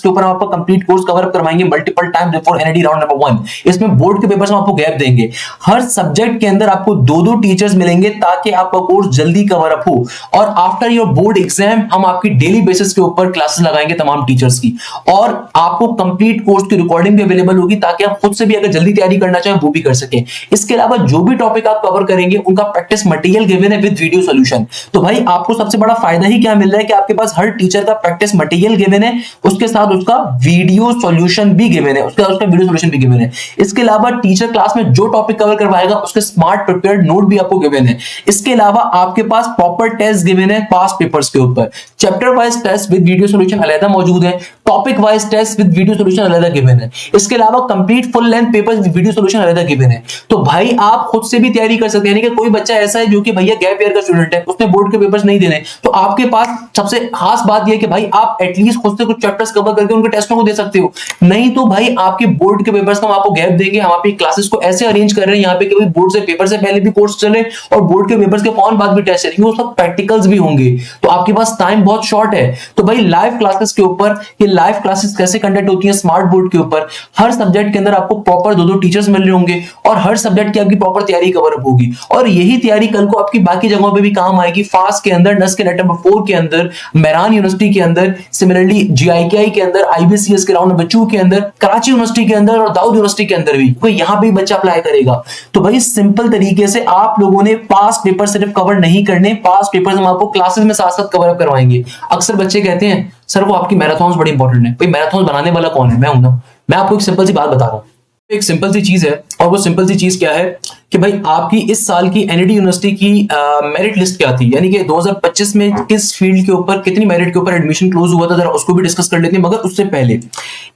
ऊपर हम आपको कंप्लीट कोर्स कवर अप करवाएंगे multiple time before NED round number 1। इसमें बोर्ड के पेपर्स में आपको गैप देंगे। हर सब्जेक्ट के अंदर आपको 2-2 टीचर्स मिलेंगे ताकि आपका कोर्स जल्दी कवर अप हो। और आफ्टर योर बोर्ड एग्जाम हम आपकी डेली बेसिस के ऊपर क्लासेस लगाएंगे तमाम टीचर्स की, और आपको कंप्लीट कोर्स की रिकॉर्डिंग भी अवेलेबल होगी ताकि आप खुद से भी अगर जल्दी तैयारी करना चाहें वो भी कर सके। इसके अलावा जो भी टॉपिक आप कवर करेंगे उनका प्रैक्टिस मटेरियल गिवन है विद वीडियो सोल्यूशन। तो भाई आपको सबसे बड़ा फायदा ही क्या मिल रहा है कि आपके पास हर टीचर का प्रैक्टिस मटेरियल गिवन है, उसके साथ उसका वीडियो सॉल्यूशन भी गिवन है, उसका वीडियो सॉल्यूशन भी गिवन है। इसके अलावा टीचर क्लास में जो टॉपिक कवर करवाएगा उसके स्मार्ट प्रिपेयर्ड नोट भी आपको गिवन है। इसके अलावा आपके पास प्रॉपर टेस्ट गिवन है पास्ट पेपर्स के ऊपर, chapter wise test with video solution अलग मौजूद है, topic wise test with video solution अलग गिवन है। इसके अलावा complete full length papers with video solution अलग गिवन है। तो भाई आप खुद से भी तैयारी कर सकते हैं। यानी कि कोई बच्चा ऐसा है जो कि भैया गैप ईयर का स्टूडेंट है, उसने बोर्ड के पेपर्स नहीं देने, तो आपके पास सबसे खास बात यह है कि भाई आप एटलीस्ट खुद से कुछ चैप्टर्स कवर करके उनके टेस्टों को दे सकते हो। नहीं तो भाई आपके बोर्ड के पेपर्स का हम आपको गैप देंगे। हम आपकी क्लासेस को ऐसे अरेंज कर रहे हैं यहाँ पे कि बोर्ड से पेपर से पहले भी कोर्स चले और बोर्ड के पेपर्स के फौरन बाद भी टेस्ट चलेंगे, वो सब प्रैक्टिकल्स भी होंगे। तो आपके पास टाइम बहुत शॉर्ट है। तो भाई लाइव क्लासेस के ऊपर, ये लाइव क्लासेस कैसे कंडक्ट होती है स्मार्ट बोर्ड के ऊपर, हर सब्जेक्ट के अंदर आपको प्रॉपर 2-2 टीचर्स मिल रहे होंगे और हर सब्जेक्ट की आपकी प्रॉपर तैयारी कवर अप होगी। और यही तैयारी कल को आपकी बाकी जगहों पे भी काम आएगी। फास्ट के अंदर, नस के नेट नंबर 4 के अंदर, मेहरान यूनिवर्सिटी के अंदर, सिमिलरली जीआईकेआई के अंदर, आईबीसीएस के राउंड नंबर 2 के अंदर, कराची यूनिवर्सिटी के अंदर और दाऊद यूनिवर्सिटी के अंदर भी कोई यहां पे बच्चा अप्लाई करेगा। तो भाई सिंपल तरीके से आप लोगों ने पास पेपर सिर्फ कवर नहीं करने, पास पेपर्स हम आपको क्लासेस में साथ साथ कवर अप करवाएंगे। अक्सर बच्चे कहते हैं सर वो आपकी मैराथन बड़ी इंपॉर्टेंट है। भाई मैराथन बनाने वाला कौन है? मैं हूं ना। मैं आपको एक सिंपल सी बात बता रहा हूं, एक सिंपल सी चीज है, और वो सिंपल सी चीज क्या है कि भाई आपकी इस साल की एनईडी यूनिवर्सिटी की मेरिट लिस्ट क्या थी, यानी कि 2025 में किस फील्ड के ऊपर कितनी मेरिट के ऊपर एडमिशन क्लोज हुआ था, जरा उसको भी डिस्कस कर लेते हैं। मगर उससे पहले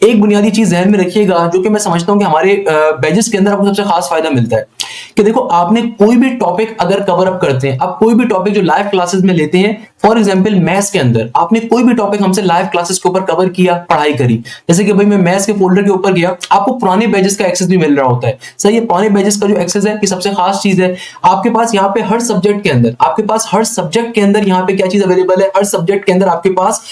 एक बुनियादी चीज ध्यान में रखिएगा जो कि मैं समझता हूं कि हमारे बैचेस के अंदर आपको सबसे खास फायदा मिलता है कि देखो आपने कोई भी टॉपिक अगर कवर अप करते हैं, आप कोई भी टॉपिक जो लाइव क्लासेस में लेते हैं, फॉर एग्जांपल मैथ्स के अंदर आपने कोई भी टॉपिक हमसे लाइव क्लासेस के ऊपर कवर किया, पढ़ाई करी, जैसे कि भाई मैं मैथ्स के फोल्डर के ऊपर गया, आपको पुराने बैचेस का एक्सेस भी मिल रहा होता है। सही है, पुराने बैचेस का जो एक्सेस है कि सबसे खास चीज है आपके पास यहाँ पे हर सब्जेक्ट के अंदर, आपके पास हर सब्जेक्ट के अंदर यहाँ पे क्या चीज अवेलेबल है, हर सब्जेक्ट के अंदर आपके पास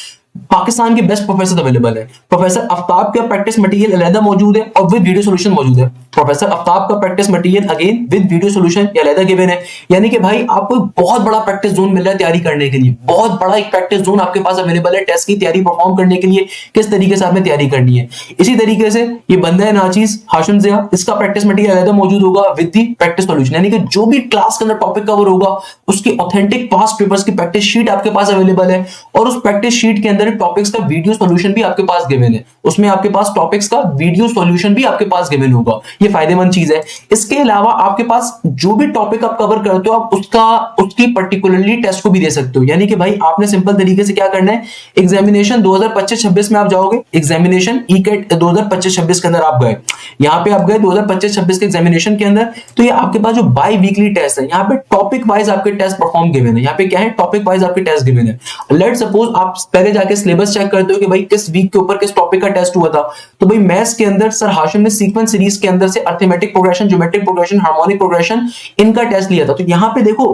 पाकिस्तान के बेस्ट प्रोफेसर अवेलेबल है। प्रोफेसर आफ्ताब का प्रैक्टिस मटेरियल अलग मौजूद है और विद वीडियो सॉल्यूशन मौजूद है। प्रोफेसर आफ्ताब का practice material again with video solution या अलग गिवन है। यानी कि भाई आपको बहुत बड़ा प्रैक्टिस जोन मिल रहा है तैयारी करने के लिए, बहुत बड़ा एक प्रैक्टिस जोन आपके पास अवेलेबल है टेस्ट की तैयारी परफॉर्म करने के लिए, किस तरीके से आपने तैयारी करनी है। इसी तरीके से ये बंदा है नाचीज हाशिम ज़िया, इसका प्रैक्टिस मटेरियल अलग मौजूद होगा विद दी प्रैक्टिस सॉल्यूशन। यानी कि जो भी क्लास के अंदर टॉपिक कवर होगा उसकी ऑथेंटिक पास्ट पेपर्स की प्रैक्टिस शीट आपके पास अवेलेबल है और उस प्रैक्टिस शीट के अंदर टॉपिक्स का वीडियो सॉल्यूशन भी आपके पास गिवन है, उसमें आपके पास टॉपिक्स का वीडियो सॉल्यूशन भी आपके पास गिवन होगा। ये फायदेमंद चीज है। इसके अलावा आपके पास जो भी टॉपिक आप कवर करते हो आप उसकी पर्टिकुलरली टेस्ट को भी दे सकते हो। यानी कि भाई आपने सिंपल तरीके से क्या करना है, एग्जामिनेशन 2025-26 में आप जाओगे, एग्जामिनेशन ईकेट 2025-26 के अंदर आप गए, यहाँ पे आप गए 2025-26 के एग्जामिनेशन के अंदर, तो ये आपके पास जो बाई वीकली टेस्ट है, यहाँ पे टॉपिक वाइज आपके टेस्ट परफॉर्म गिवन है। यहाँ पे क्या है, टॉपिक वाइज आपके टेस्ट गिवन है। लेट सपोज आप पहले जाके जाके सिलेबस चेक करते हो कि भाई किस वीक के ऊपर किस टॉपिक का टेस्ट हुआ था, तो भाई मैथ्स के अंदर सर हाशिम ने सीक्वेंस सीरीज के अंदर से arithmetic progression, geometric progression, harmonic progression इनका टेस्ट लिया था। तो यहाँ पे देखो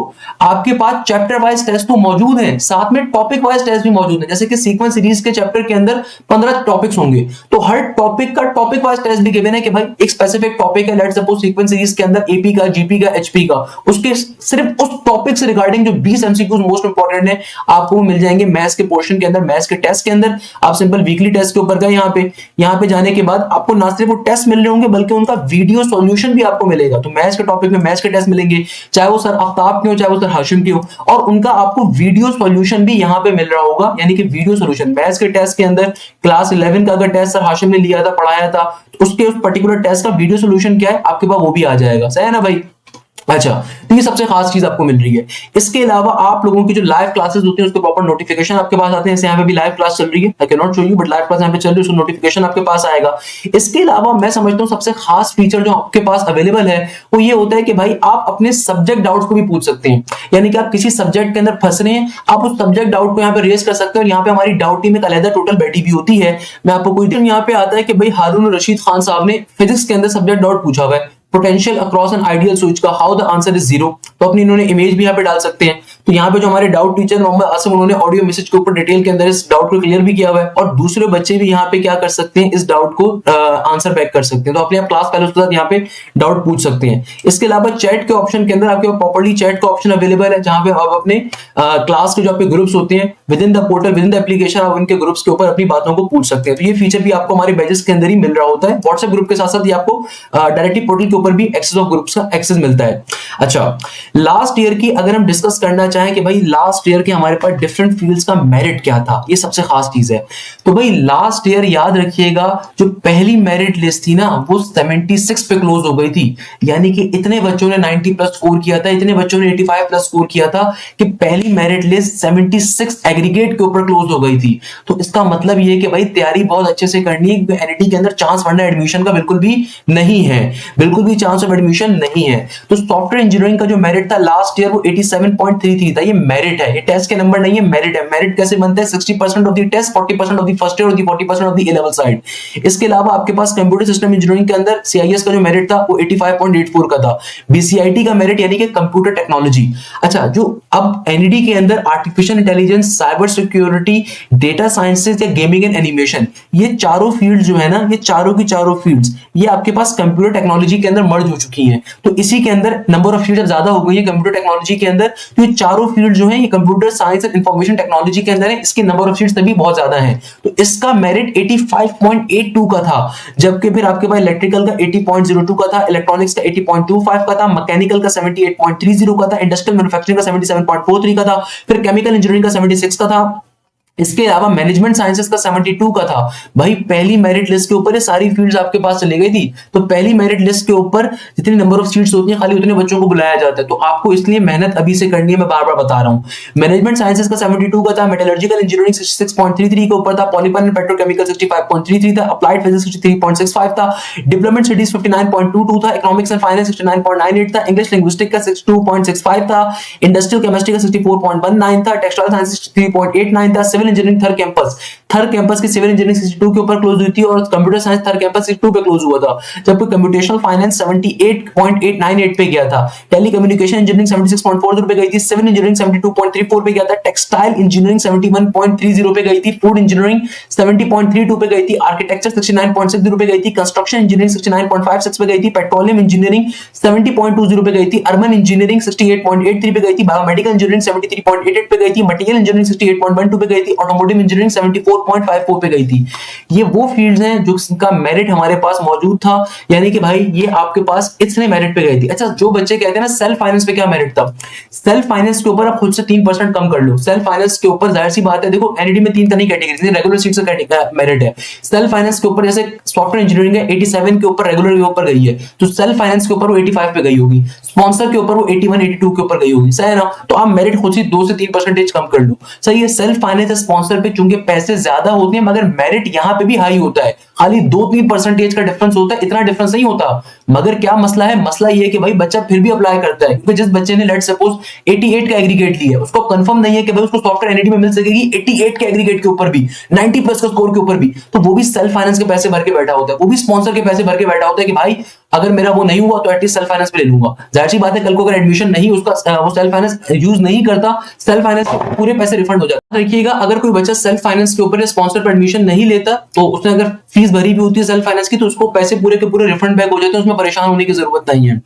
आपके पास चैप्टर वाइज टेस्ट तो मौजूद है, साथ में टॉपिक वाइज टेस्ट भी मौजूद है। जैसे कि सीक्वेंस सीरीज के चैप्टर के अंदर 15 टॉपिक्स होंगे, तो हर टॉपिक का टॉपिक वाइज टेस्ट भी गिवन है कि भाई एक स्पेसिफिक टॉपिक है, लेट्स सपोज सीक्वेंस सीरीज के अंदर एपी का, जीपी का, एचपी का, उसके सिर्फ उस टॉपिक से रिगार्डिंग जो 20 एमसीक्यूज मोस्ट इंपॉर्टेंट है आपको मिल जाएंगे मैथ्स के पोर्शन के अंदर, मैथ्स के टेस्ट के अंदर। आप सिंपल वीकली टेस्ट के ऊपर गए, यहाँ पे जाने के बाद आपको ना सिर्फ वो टेस्ट मिल रहे होंगे बल्कि उनका वीडियो सॉल्यूशन भी आपको मिलेगा। तो मैथ्स के टॉपिक में मैथ्स के टेस्ट मिलेंगे, चाहे वो सर आफ्ताब के हो चाहे वो सर हाशिम की हो, और उनका आपको वीडियो सॉल्यूशन भी यहाँ पे मिल रहा होगा, यानी कि वीडियो सॉल्यूशन। मैथ्स के टेस्ट के अंदर क्लास 11 का अगर टेस्ट सर हाशिम ने लिया था, पढ़ाया था, तो उसके उस पर्टिकुलर टेस्ट का वीडियो सॉल्यूशन क्या है आपके पास वो भी आ जाएगा, सही है ना भाई। अच्छा, तो ये सबसे खास चीज आपको मिल रही है। इसके अलावा आप लोगों की जो लाइव क्लासेस होती है उसके प्रॉपर नोटिफिकेशन आपके पास आते हैं। जैसे यहाँ पे भी लाइव क्लास चल रही है, आई can not show you but live class यहाँ पे चल रही है, उसका नोटिफिकेशन आपके पास आएगा। इसके अलावा मैं समझता हूँ सबसे खास फीचर जो आपके पास अवेलेबल है वो ये होता है कि भाई आप अपने सब्जेक्ट डाउट्स को भी पूछ सकते हैं, यानी कि आप किसी सब्जेक्ट के अंदर फंस रहे हैं, आप उस सब्जेक्ट डाउट को यहाँ पे रेज कर सकते हैं। और यहाँ पे हमारी डाउट टीम एक अलग टोटल बैठी भी होती है। मैं आपको कोई दिन यहाँ पे आता है कि भाई हारून रशीद खान साहब ने फिजिक्स के अंदर सब्जेक्ट डाउट पूछा हुआ है, potential across an ideal switch का, हाउ द आंसर इज 0। तो अपनी इन्होंने इमेज भी यहाँ पे डाल सकते हैं। तो यहाँ पे जो हमारे डाउट टीचर मोहम्मद आसिम, उन्होंने ऑडियो मैसेज के ऊपर डिटेल के अंदर इस डाउट को क्लियर भी किया हुआ है, और दूसरे बच्चे भी यहाँ पे क्या कर सकते हैं, इस डाउट को आंसर बैक कर सकते हैं। तो अपने आप क्लास फेलोज के साथ यहाँ पे डाउट पूछ सकते हैं। इसके अलावा चैट के ऑप्शन के अंदर आपके प्रॉपर्ली चैट का ऑप्शन अवेलेबल है, जहां पे आप अपने क्लास के जो आपके ग्रुप्स होते हैं with in the portal, with in the application, आप उनके ग्रुप्स के ऊपर अपनी बातों को पूछ सकते हैं। तो ये फीचर भी आपको हमारे बैचेस के अंदर ही मिल रहा होता है। व्हाट्सएप ग्रुप के साथ साथ ये आपको डायरेक्टली पोर्टल के ऊपर भी एक्सेस ऑफ ग्रुप्स का एक्सेस मिलता है। अच्छा, लास्ट ईयर की अगर हम डिस्कस करना चाहें कि भाई लास्ट ईयर के हमारे पास डिफरेंट फील्ड्स का मेरिट क्या था, ये सबसे खास चीज है। तो भाई लास्ट ईयर याद रखिएगा जो पहली मेरिट लिस्ट थी ना वो 76 पे क्लोज हो गई थी, यानी कि इतने बच्चों ने 90 प्लस स्कोर किया था, इतने बच्चों ने 85 प्लस स्कोर किया था कि पहली मेरिट लिस्ट 76 एग्रीगेट के ऊपर क्लोज हो गई थी। तो इसका मतलब ये है कि भाई तैयारी बहुत अच्छे से करनी है। एनईटी के अंदर चांस वरना एडमिशन का बिल्कुल भी नहीं है, बिल्कुल भी चांस ऑफ एडमिशन नहीं है। तो सॉफ्टवेयर इंजीनियरिंग का जो मेरिट था लास्ट ईयर वो 87.33 था। ये मेरिट है, ये टेस्ट के नंबर नहीं है, मेरिट है। मेरिट कैसे बनता है, 60% of the test, 40% of the first year और 40% of the A level side. इसके अलावा आपके पास कंप्यूटर सिस्टम इंजीनियरिंग के अंदर सीआईएस का जो मेरिट था वो 85.84 का था। बीसीआईटी का मेरिट यानी कि कंप्यूटर टेक्नोलॉजी। अच्छा, जो अब एनईडी के अंदर artificial intelligence, cyber security, data sciences या गेमिंग एंड एनिमेशन, ये चारों फील्ड जो है ना, ये चारों की चारों फील्ड्स ये आपके पास कंप्यूटर टेक्नोलॉजी के अंदर मर्ज हो चुकी हैं। तो इसी के अंदर नंबर ऑफ फील्ड ज्यादा हो गई है कंप्यूटर टेक्नोलॉजी के अंदर। तो ये चारों फील्ड जो है ये computer science and information technology के अंदर है, इसके नंबर ऑफ सीट्स तभी बहुत ज्यादा है। तो इसका मेरिट 85.82 का था, जबकि फिर आपके पास इलेक्ट्रिकल का 80.02 का था, इलेक्ट्रॉनिक्स का 80.25 का था, मैकेनिकल का 78.30 का था, इंडस्ट्रियल मैन्युफैक्चरिंग का 77.43 का था, फिर केमिकल इंजीनियरिंग का 76 का था। इसके अलावा मैनेजमेंट साइंसेस का 72 का था। भाई पहली मेरिट लिस्ट के ऊपर ये सारी फील्ड्स आपके पास चली गई थी। तो पहली मेरिट लिस्ट के ऊपर जितनी नंबर ऑफ सीट्स होती हैं खाली उतने बच्चों को बुलाया जाता है। तो आपको इसलिए मेहनत अभी से करनी है, मैं बार बार बता रहा हूं। मैनेजमेंट साइंसेस का 72 का था, मेटलर्जिकल इंजीनियरिंग 66.33 के ऊपर था, पॉलीमर एंड पेट्रोकेमिकल 65.33 था, अप्लाइड फिजिक्स 63.65 था, डेवलपमेंट स्टडीज 59.22 था, इकोनॉमिक्स एंड फाइनेंस 69.98 था, इंग्लिश लिंग्विस्टिक का 62.65 था, इंडस्ट्रियल केमिस्ट्री का 64.19 था, टेक्सटाइल साइंस 63.89 था, सिविल इंजीनियरिंग थर्ड कैंपस की सिविल इंजीनियरिंग 62 के ऊपर क्लोज हुई थी और कंप्यूटर साइंस थर्ड कैंपस 62 पे क्लोज हुआ था, जबकि कंप्यूटेशनल फाइनेंस 78.898 पे गया था, टेली कम्युनिकेशन इंजीनियरिंग 76.40 पे गई थी, सिविल इंजीनियरिंग 72.34 पे गया था, टेक्सटाइल इंजीनियरिंग 71.30 पे गई थी, फूड इंजीनियरिंग 70.32 पे गई थी, आर्किटेक्चर 69.60 पे गई थी, कंस्ट्रक्शन इंजीनियरिंग 69.56 पे गई थी, पेट्रोलियम इंजीनियरिंग 70.20 पे गई थी, अर्बन इंजीनियरिंग 68.83 पे गई थी, बायोमेडिकल इंजीनियरिंग 73.88 पे गई थी, मटेरियल इंजीनियरिंग 68.12 पे गई थी, ऑटोमोटिव इंजीनियरिंग 74.54 पे गई थी। ये वो फील्ड्स हैं जो जिनका मेरिट हमारे पास मौजूद था, यानी कि भाई ये आपके पास इतने मेरिट पे गई थी। अच्छा, जो बच्चे कहते हैं ना सेल्फ फाइनेंस पे क्या मेरिट था, सेल्फ फाइनेंस के ऊपर आप खुद से 3% कम कर लो। सेल्फ फाइनेंस के ऊपर जाहिर सी बात है, देखो एनईडी में 3 तरह की कैटेगरी, रेगुलर सीट का मेरिट है। सेल्फ फाइनेंस के ऊपर जैसे सॉफ्टवेयर इंजीनियरिंग है 87 के ऊपर रेगुलर के ऊपर गई है, तो सेल्फ फाइनेंस के ऊपर वो 85 पे गई होगी, स्पॉन्सर के ऊपर वो 81 82 के ऊपर गई होगी, सही है ना। तो आप मेरिट खुद से 2 से 3% कम कर लो, सही है। सेल्फ फाइनेंस स्पॉन्सर पे चूंकि पैसे ज्यादा होते हैं मगर मेरिट यहाँ पे भी हाई होता है, खाली 2-3% का डिफरेंस होता है, इतना डिफरेंस नहीं होता। मगर क्या मसला है, मसला ये है कि भाई बच्चा फिर भी अप्लाई करता है, क्योंकि जिस बच्चे ने लेट सपोज 88 का एग्रीगेट लिया है, उसको कंफर्म नहीं है कि भाई उसको सॉफ्टवेयर एनईडी में मिल सकेगी 88 के एग्रीगेट के ऊपर भी, 90 प्लस का स्कोर के ऊपर भी, तो वो भी सेल्फ फाइनेंस के पैसे भर के बैठा होता है, वो भी स्पॉन्सर के पैसे भर के बैठा होता है कि भाई अगर मेरा वो नहीं हुआ तो एटलीस्ट सेल्फ फाइनेंस पे ले लूंगा। जाहिर सी बात है, कल को अगर एडमिशन नहीं उसका वो सेल्फ फाइनेंस यूज नहीं करता, सेल्फ फाइनेंस के पूरे पैसे रिफंड हो जाते हैं। देखिएगा, अगर कोई बच्चा सेल्फ फाइनेंस के ऊपर स्पॉन्सर पर एडमिशन नहीं लेता, तो उसने अगर फीस भरी भी होती है सेल्फ फाइनेंस की, तो उसको पैसे पूरे के पूरे रिफंड बैक हो जाते हैं, उसमें परेशान होने की जरूरत नहीं है।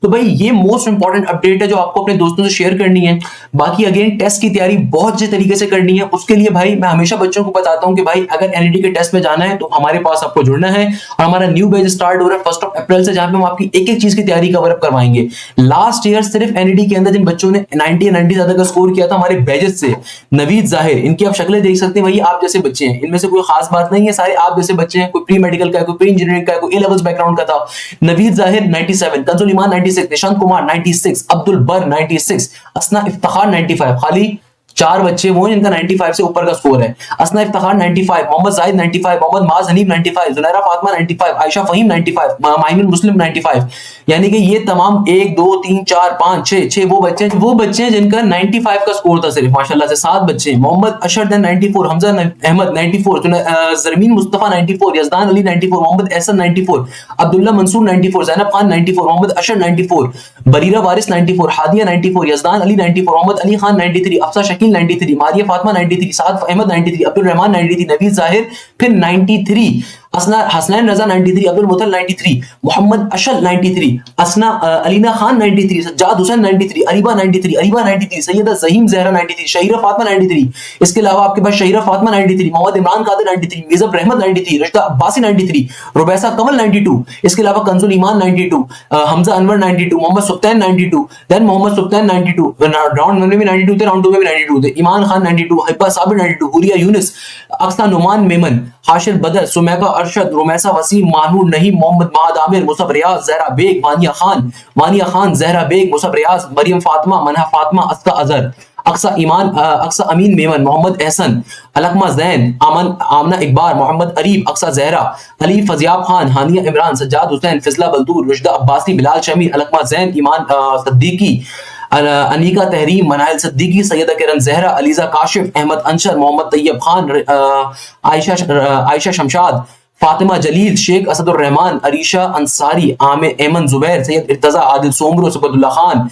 तो भाई ये मोस्ट इंपॉर्टेंट अपडेट है जो आपको अपने दोस्तों से शेयर करनी है। बाकी अगेन टेस्ट की तैयारी बहुत अच्छे तरीके से करनी है, उसके लिए भाई मैं हमेशा बच्चों को बताता हूं कि भाई अगर एनईडी के टेस्ट में जाना है तो हमारे पास आपको जुड़ना है, और हमारा न्यू बैच स्टार्ट हो रहा है 1 अप्रैल से, जहां पे हम आपकी एक एक चीज की तैयारी कवर अप करवाएंगे। लास्ट ईयर सिर्फ एनईडी के अंदर जिन बच्चों ने 90 या 90 ज्यादा का स्कोर किया था हमारे बैचेस से, नवीद जाहिर, इनकी आप शक्लें देख सकते हैं, वही आप जैसे बच्चे हैं, इनमें से कोई खास बात नहीं है, सारे आप जैसे बच्चे हैं, कोई प्री मेडिकल का है, कोई प्री इंजीनियरिंग का है, कोई ए लेवल्स बैकग्राउंड का था। नवीद जाहिर 97, कंजुल ईमान 96, निशांत कुमार 96, अब्दुल बर 96, असना इफ्तिखार 95, खाली 4 बच्चे वो जिनका 95 से ऊपर का स्कोर है। असना इफ्तिखार 95, मोहम्मद जाहिद 95, मोहम्मद माज हनीफ 95, जुनैरा फातिमा 95, आयशा फहीम 95, माहिमिन मुस्लिम 95। यानी कि ये तमाम 1 2 3 4 5 6 वो बच्चे हैं जिनका 95 का स्कोर था सिर्फ, माशाल्लाह से 7 बच्चे। मोहम्मद अशर 94, हमजा अहमद 94, जरमीन मुस्तफा 94, यजदान अली 94, मोहम्मद एहसन 94, अब्दुल्ला मंसूर 94, जैनब खान 94, मोहम्मद अशर 94, बरीरा वारिस 94, हादिया 94, यजदान अली 94, मोहम्मद अली खान 93, अफसा शकील 93, मारिया फातिमा 93, साद अहमद 93, अब्दुल रहमान 93, नवीद जाहिर फिर 93, हसनैन रजा 93, अब्दुल मुतल 93, मोहम्मद अशल 93, असना अलीना खान 93, सज्जाद हुसैन 93, अरीबा 93, सैयदा ज़हीम ज़हरा 93, शहीरा फातिमा 93। इसके अलावा आपके पास शहीरा फातिमा 93, मोहम्मद इमरान कादिर 93, मिज़ब रहमत 93, रश्दा अब्बासी 93, रुबैसा कमल 92, इसके अलावा कंजुल ईमान 92, हमजा अनवर 92, मोहम्मद सुब्तैन 92, देन मोहम्मद सुब्तैन 92, राउंड 1 में भी 92 थे, राउंड 2 में भी 92 थे, ईमान खान 92, हिब्बा साबिर 92, हुरिया यूनिस, अक्सा नुमान मेमन, हाशिर बदर, सुमैका अरशद, रुमैसा वसीम, मानूर नहीम, मोहम्मद माद आमिर, मुसब रियाज, जहरा बेग, मानिया खान, जहरा बेग, मुसब रियाज, मरियम फातिमा, मनहा फातिमा, अस्का अजहर, अक्सा अमीन मेमन, मोहम्मद एहसन, अलकमा जैन, आमना इकबाल, मोहम्मद अरीब, अक्सा जहरा, अली फजियाब खान, हानिया इमरान, सज्जाद हुसैन, फिजला बलदूर, रुशदा अब्बासी, बिलाल शमीर, अलकमा जैन, ईमान सद्दीकी, अनीका तहरीम, मनाइल सिद्दीकी, सैयदा किरण जहरा, अलीजा काशिफ, अहमद अंशर, मोहम्मद तैयब खान, आयशा शमशाद, फातिमा जलील, शेख असदुर रहमान, अरीशा अंसारी, आमिर एमन जुबैर, सैयद इर्तजा, आदिल सोमरो, सबदुल्ला खान,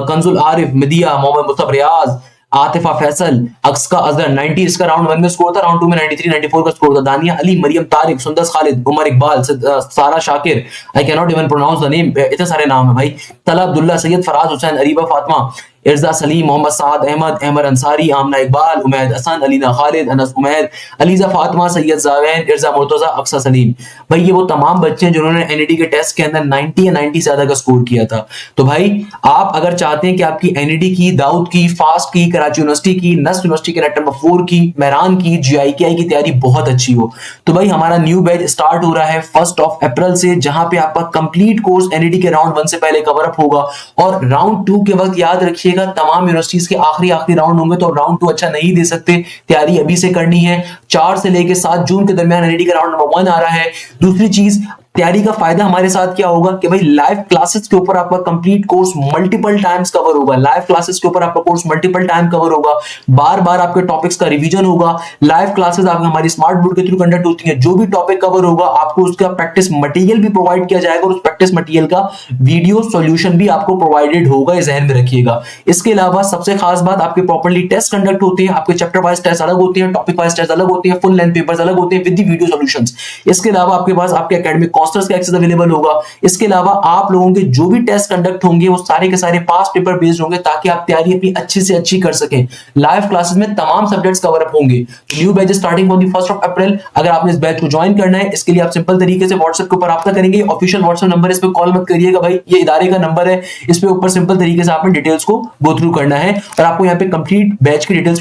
कंजुल आरिफ, मिदिया, मोहम्मद मुस्तफ रियाज, आतिफा फैसल, अक्सका अजहर 90, इसका राउंड 1 में स्कोर था, राउंड 2 में 93 94 का स्कोर था। दानिया Ali, Maryam Tariq, Sundas Khalid, Umar Iqbal, Sara Shakir, I can not even pronounce the name, इतने सारे नाम है भाई, तला अब्दुल्ला, सैयद फराज हुसैन, अरीबा फातिमा, इर्जा सलीम, मोहम्मद साद अहमद, अहमद अंसारी, आमना इकबाल, उमैद हसन, अलीना खालिद, अनस उमैद, अलीजा फातिमा, सैयद जावेद, इर्जा मुर्तजा, अक्सा सलीम। भाई ये वो तमाम बच्चे हैं जिन्होंने एनईडी के टेस्ट के अंदर 90 या 90 से ज्यादा का स्कोर किया था। तो भाई आप अगर चाहते हैं कि आपकी एनईडी की, दाऊद की, फास्ट की, कराची यूनिवर्सिटी की, नस्ट यूनिवर्सिटी के नेट नंबर 4 की, मेहरान की, GIKI की तैयारी बहुत अच्छी हो, तो भाई हमारा न्यू बैच स्टार्ट हो रहा है 1 अप्रैल से, जहां पे आपका कंप्लीट कोर्स एनईडी के राउंड 1 से पहले कवर अप होगा, और राउंड 2 के वक्त याद रखिएगा तमाम यूनिवर्सिटीज के आखिरी राउंड होंगे, तो राउंड 2 अच्छा नहीं दे सकते, तैयारी अभी से करनी है। 4 से लेकर 7 जून के दरमियान एनईडी का राउंड नंबर 1 आ रहा है। दूसरी चीज, तैयारी का फायदा हमारे साथ क्या होगा कि भाई लाइव क्लासेस के ऊपर आपका complete course multiple times cover होगा, लाइव क्लासेस के ऊपर आपका कोर्स मल्टीपल टाइम कवर होगा, बार बार आपके टॉपिक्स का रिवीजन होगा। लाइव क्लासेस आपकी हमारी स्मार्ट बोर्ड के थ्रू कंडक्ट होती है, जो भी टॉपिक कवर होगा आपको उसका प्रैक्टिस मटेरियल भी प्रोवाइड किया जाएगा, और उस प्रैक्टिस मटेरियल का वीडियो सॉल्यूशन भी आपको प्रोवाइडेड होगा, ये ध्यान में रखिएगा। इसके अलावा सबसे खास बात, आपके प्रॉपर्ली टेस्ट कंडक्ट होते हैं, आपके चैप्टर वाइज टेस्ट अलग होते हैं, टॉपिक वाइज टेस्ट अलग होते हैं, फुल लेंथ पेपर्स अलग होते हैं विद द वीडियो सॉल्यूशंस। इसके अलावा आपके पास आपके एकेडमिक काउंसलर्स का एक्सेस अवेलेबल होगा। इसके अलावा आप लोगों के जो भी टेस्ट कंडक्ट होंगे वो सारे के सारे पास पेपर बेस्ड होंगे, ताकि आप तैयारी अपनी अच्छी से अच्छी कर सकें। लाइव क्लासेस में तमाम सब्जेक्ट्स कवर अप होंगे। New batch starting on the 1 अप्रैल। अगर आपने इस बैच को ज्वाइन करना है, इसके लिए आप सिंपल तरीके से व्हाट्सएप के ऊपर रब्ता करेंगे। ऑफिशियल व्हाट्सएप नंबर, इस पे कॉल मत करिएगा भाई, ये इदारे का नंबर है, इस पे ऊपर सिंपल तरीके से आपने डिटेल्स को गो थ्रू करना है, और आपको यहाँ पे कंप्लीट बैच की डिटेल्स